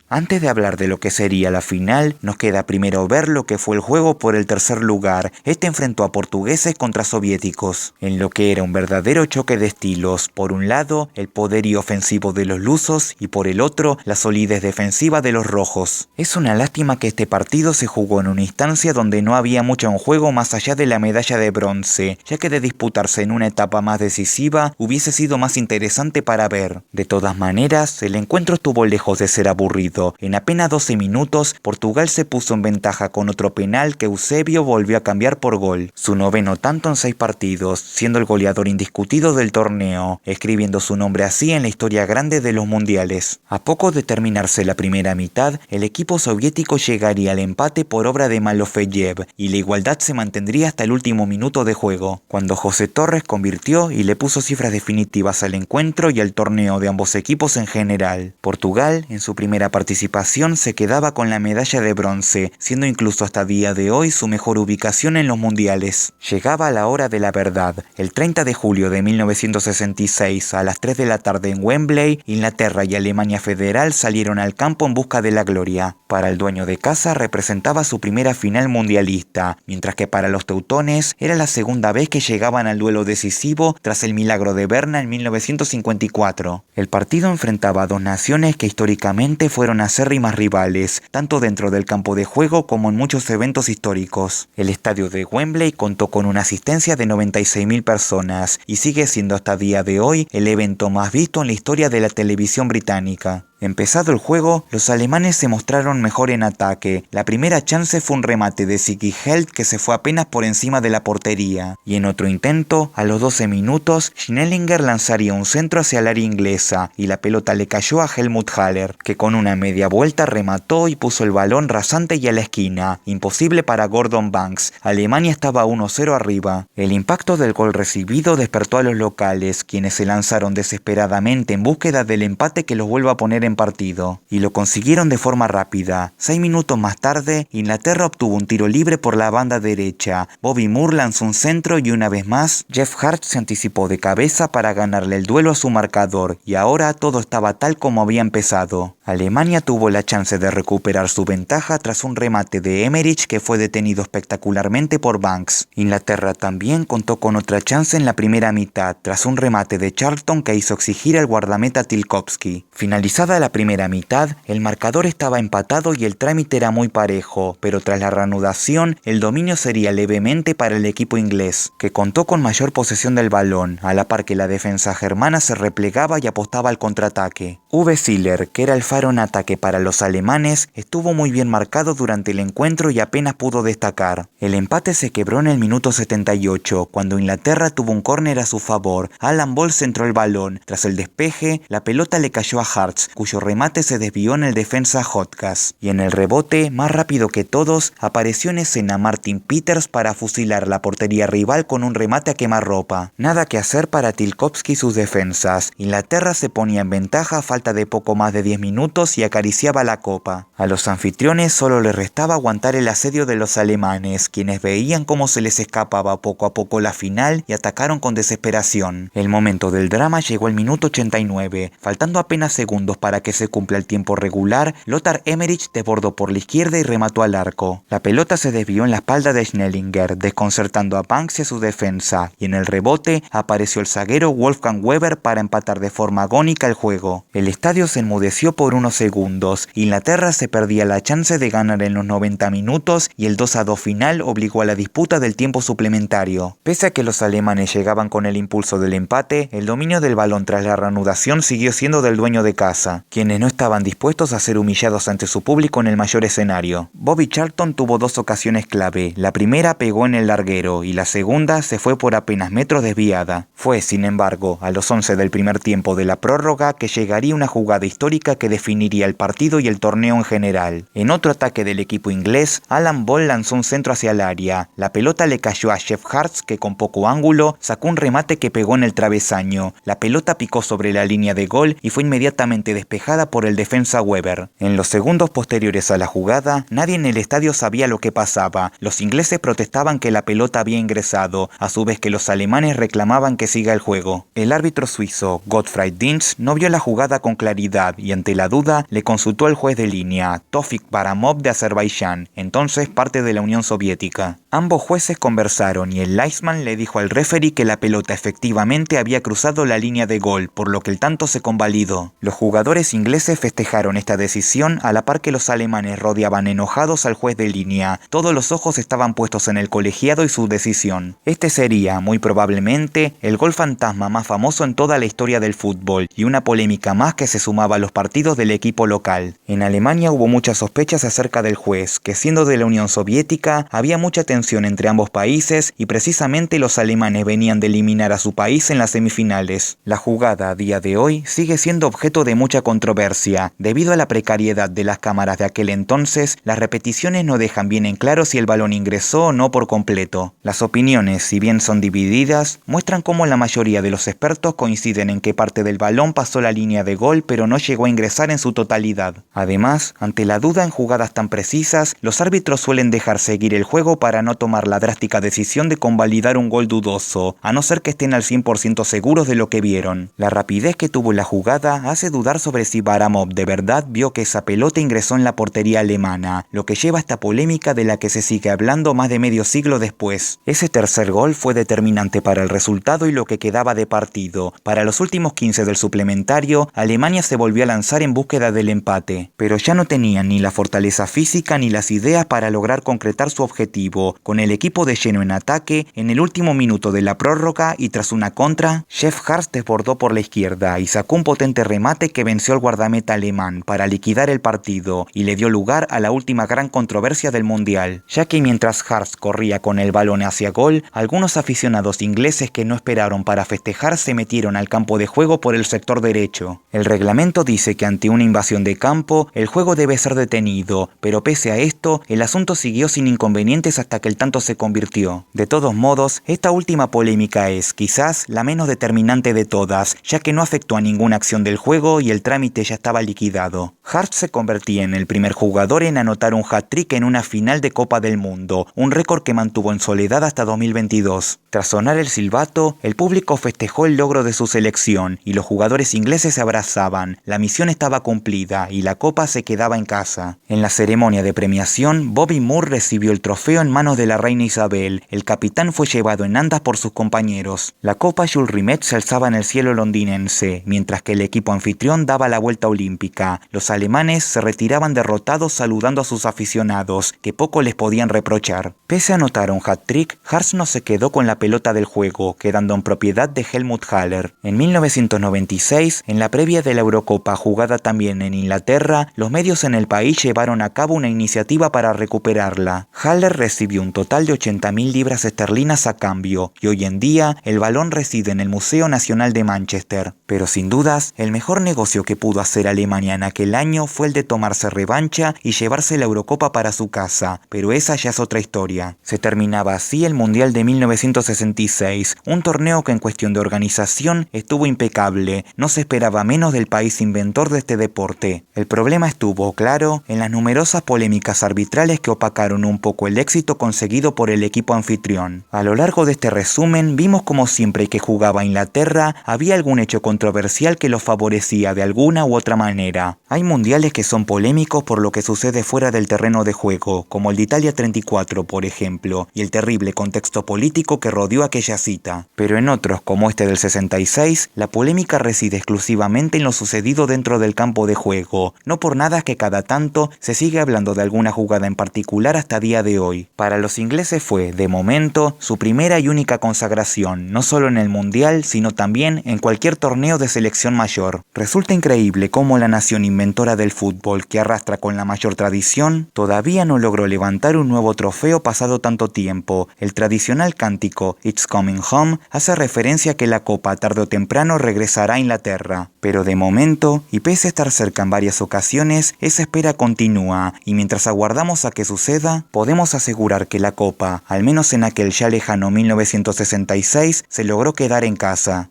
Antes de hablar de lo que sería la final, nos queda primero ver lo que fue el juego por el tercer lugar. Este enfrentó a portugueses contra soviéticos, en lo que era un verdadero choque de estilos. Por un lado, el poderío ofensivo de los lusos y por el otro, la solidez defensiva de los rojos. Es una lástima que este partido se jugó en una instancia donde no había mucho en juego más allá de la medalla de bronce, ya que de disputarse en una etapa más decisiva hubiese sido más interesante para ver. De todas maneras, el encuentro estuvo lejos de ser aburrido. En apenas 12 minutos, Portugal se puso en ventaja con otro penal que Eusebio volvió a cambiar por gol. Su noveno tanto en 6 partidos, siendo el goleador indiscutido del torneo, escribiendo su nombre así en la historia grande de los mundiales. A poco de terminarse la primera mitad, el equipo soviético llegaría al empate por obra de Malofeyev y la igualdad se mantendría hasta el último minuto de juego, cuando José Torres convirtió y le puso cifras definitivas al encuentro y al torneo de ambos equipos en general. Portugal, en su primera participación, se quedaba con la medalla de bronce, siendo incluso hasta día de hoy su mejor ubicación en los mundiales. Llegaba la hora de la verdad. El 30 de julio de 1966, a las 3 de la tarde en Wembley, Inglaterra y Alemania Federal salieron al campo en busca de la gloria. Para el dueño de casa representaba su primera final mundialista, mientras que para los teutones era la segunda vez que llegaban al duelo decisivo tras el milagro de Berna en 1954. El partido enfrentaba a dos naciones que históricamente fueron acérrimas rivales, tanto dentro del campo de juego como en muchos eventos históricos. El estadio de Wembley contó con una asistencia de 96.000 personas y sigue siendo hasta día de hoy el evento más visto en la historia de la televisión británica. Empezado el juego, los alemanes se mostraron mejor en ataque. La primera chance fue un remate de Sigi Held que se fue apenas por encima de la portería. Y en otro intento, a los 12 minutos, Schnellinger lanzaría un centro hacia el área inglesa y la pelota le cayó a Helmut Haller, que con una media vuelta remató y puso el balón rasante y a la esquina. Imposible para Gordon Banks. Alemania estaba 1-0 arriba. El impacto del gol recibido despertó a los locales, quienes se lanzaron desesperadamente en búsqueda del empate que los vuelva a poner en en partido, y lo consiguieron de forma rápida. 6 minutos más tarde, Inglaterra obtuvo un tiro libre por la banda derecha. Bobby Moore lanzó un centro y una vez más, Jeff Hart se anticipó de cabeza para ganarle el duelo a su marcador, y ahora todo estaba tal como había empezado. Alemania tuvo la chance de recuperar su ventaja tras un remate de Emmerich que fue detenido espectacularmente por Banks. Inglaterra también contó con otra chance en la primera mitad, tras un remate de Charlton que hizo exigir al guardameta Tilkowski. Finalizada la primera mitad, el marcador estaba empatado y el trámite era muy parejo, pero tras la reanudación, el dominio sería levemente para el equipo inglés, que contó con mayor posesión del balón, a la par que la defensa germana se replegaba y apostaba al contraataque. Uwe Seeler, que era el faro en ataque para los alemanes, estuvo muy bien marcado durante el encuentro y apenas pudo destacar. El empate se quebró en el minuto 78, cuando Inglaterra tuvo un córner a su favor. Alan Ball centró el balón. Tras el despeje, la pelota le cayó a Hartz, cuyo remate se desvió en el defensa Hodgkas. Y en el rebote, más rápido que todos, apareció en escena Martin Peters para fusilar la portería rival con un remate a quemarropa. Nada que hacer para Tilkowski y sus defensas. Inglaterra se ponía en ventaja a falta de poco más de 10 minutos y acariciaba la copa. A los anfitriones solo les restaba aguantar el asedio de los alemanes, quienes veían cómo se les escapaba poco a poco la final y atacaron con desesperación. El momento del drama llegó al minuto 89. Faltando apenas segundos para que se cumpla el tiempo regular, Lothar Emmerich desbordó por la izquierda y remató al arco. La pelota se desvió en la espalda de Schnellinger, desconcertando a Banks y a su defensa, y en el rebote apareció el zaguero Wolfgang Weber para empatar de forma agónica el juego. El estadio se enmudeció por unos segundos. Inglaterra se perdía la chance de ganar en los 90 minutos y el 2-2 final obligó a la disputa del tiempo suplementario. Pese a que los alemanes llegaban con el impulso del empate, el dominio del balón tras la reanudación siguió siendo del dueño de casa, quienes no estaban dispuestos a ser humillados ante su público en el mayor escenario. Bobby Charlton tuvo dos ocasiones clave. La primera pegó en el larguero y la segunda se fue por apenas metros desviada. Fue, sin embargo, a los 11 del primer tiempo de la prórroga que llegaría una jugada histórica que definiría el partido y el torneo en general. En otro ataque del equipo inglés, Alan Ball lanzó un centro hacia el área. La pelota le cayó a Jeff Hart, que con poco ángulo sacó un remate que pegó en el travesaño. La pelota picó sobre la línea de gol y fue inmediatamente despejada por el defensa Weber. En los segundos posteriores a la jugada, nadie en el estadio sabía lo que pasaba. Los ingleses protestaban que la pelota había ingresado, a su vez que los alemanes reclamaban que siga el juego. El árbitro suizo, Gottfried Dienz, no vio la jugada con claridad y ante la duda le consultó al juez de línea, Tofik Baramov de Azerbaiyán, entonces parte de la Unión Soviética. Ambos jueces conversaron y el linesman le dijo al referee que la pelota efectivamente había cruzado la línea de gol, por lo que el tanto se convalidó. Los jugadores ingleses festejaron esta decisión a la par que los alemanes rodeaban enojados al juez de línea. Todos los ojos estaban puestos en el colegiado y su decisión. Este sería, muy probablemente, el gol fantasma más famoso en toda la historia del fútbol y una polémica más que se sumaba a los partidos del equipo local. En Alemania hubo muchas sospechas acerca del juez, que siendo de la Unión Soviética, había mucha tensión entre ambos países y precisamente los alemanes venían de eliminar a su país en las semifinales. La jugada a día de hoy sigue siendo objeto de mucha controversia. Debido a la precariedad de las cámaras de aquel entonces, las repeticiones no dejan bien en claro si el balón ingresó o no por completo. Las opiniones, si bien son divididas, muestran cómo la mayoría de los expertos coinciden en que parte del balón pasó la línea de gol pero no llegó a ingresar en su totalidad. Además, ante la duda en jugadas tan precisas, los árbitros suelen dejar seguir el juego para no tomar la drástica decisión de convalidar un gol dudoso, a no ser que estén al 100% seguros de lo que vieron. La rapidez que tuvo la jugada hace dudar sobre si Baramov de verdad vio que esa pelota ingresó en la portería alemana, lo que lleva a esta polémica de la que se sigue hablando más de medio siglo después. Ese tercer gol fue determinante para el resultado y lo que quedaba de partido. Para los últimos 15 del suplementario, Alemania se volvió a lanzar en búsqueda del empate, pero ya no tenían ni la fortaleza física ni las ideas para lograr concretar su objetivo. Con el equipo de lleno en ataque, en el último minuto de la prórroga y tras una contra, Jeff Hart desbordó por la izquierda y sacó un potente remate que venció al guardameta alemán para liquidar el partido y le dio lugar a la última gran controversia del Mundial, ya que mientras Hart corría con el balón hacia gol, algunos aficionados ingleses que no esperaron para festejar se metieron al campo de juego por el sector derecho. El reglamento dice que ante una invasión de campo, el juego debe ser detenido, pero pese a esto, el asunto siguió sin inconvenientes hasta que el tanto se convirtió. De todos modos, esta última polémica es, quizás, la menos determinante de todas, ya que no afectó a ninguna acción del juego y el trámite trámite ya estaba liquidado. Hart se convertía en el primer jugador en anotar un hat-trick en una final de Copa del Mundo, un récord que mantuvo en soledad hasta 2022. Tras sonar el silbato, el público festejó el logro de su selección y los jugadores ingleses se abrazaban. La misión estaba cumplida y la copa se quedaba en casa. En la ceremonia de premiación, Bobby Moore recibió el trofeo en manos de la reina Isabel. El capitán fue llevado en andas por sus compañeros. La copa Jules Rimet se alzaba en el cielo londinense, mientras que el equipo anfitrión daba la vuelta olímpica. Los alemanes se retiraban derrotados saludando a sus aficionados, que poco les podían reprochar. Pese a anotar un hat-trick, Hart no se quedó con la pelota del juego, quedando en propiedad de Helmut Haller. En 1996, en la previa de la Eurocopa jugada también en Inglaterra, los medios en el país llevaron a cabo una iniciativa para recuperarla. Haller recibió un total de 80.000 libras esterlinas a cambio, y hoy en día el balón reside en el Museo Nacional de Manchester. Pero sin dudas, el mejor negocio que pudo hacer Alemania en aquel año fue el de tomarse revancha y llevarse la Eurocopa para su casa, pero esa ya es otra historia. Se terminaba así el Mundial de 1966, un torneo que en cuestión de organización estuvo impecable, no se esperaba menos del país inventor de este deporte. El problema estuvo, claro, en las numerosas polémicas arbitrales que opacaron un poco el éxito conseguido por el equipo anfitrión. A lo largo de este resumen, vimos como siempre que jugaba Inglaterra, había algún hecho controversial que los favorecía de alguna u otra manera. Hay mundiales que son polémicos por lo que sucede fuera del terreno de juego, como el de Italia 34, por ejemplo, y el terrible contexto político que rodeó aquella cita. Pero en otros, como este del 66, la polémica reside exclusivamente en lo sucedido dentro del campo de juego. No por nada que cada tanto se sigue hablando de alguna jugada en particular hasta día de hoy. Para los ingleses fue, de momento, su primera y única consagración, no solo en el mundial, sino también en cualquier torneo de selección mayor. Resulta increíble cómo la nación inventora del fútbol, que arrastra con la mayor tradición, todavía no logró levantar un nuevo trofeo pasado tanto tiempo. El tradicional cántico It's Coming Home hace referencia a que la copa tarde o temprano regresará a Inglaterra. Pero de momento, y pese a estar cerca en varias ocasiones, esa espera continúa, y mientras aguardamos a que suceda, podemos asegurar que la copa, al menos en aquel ya lejano 1966, se logró quedar en casa.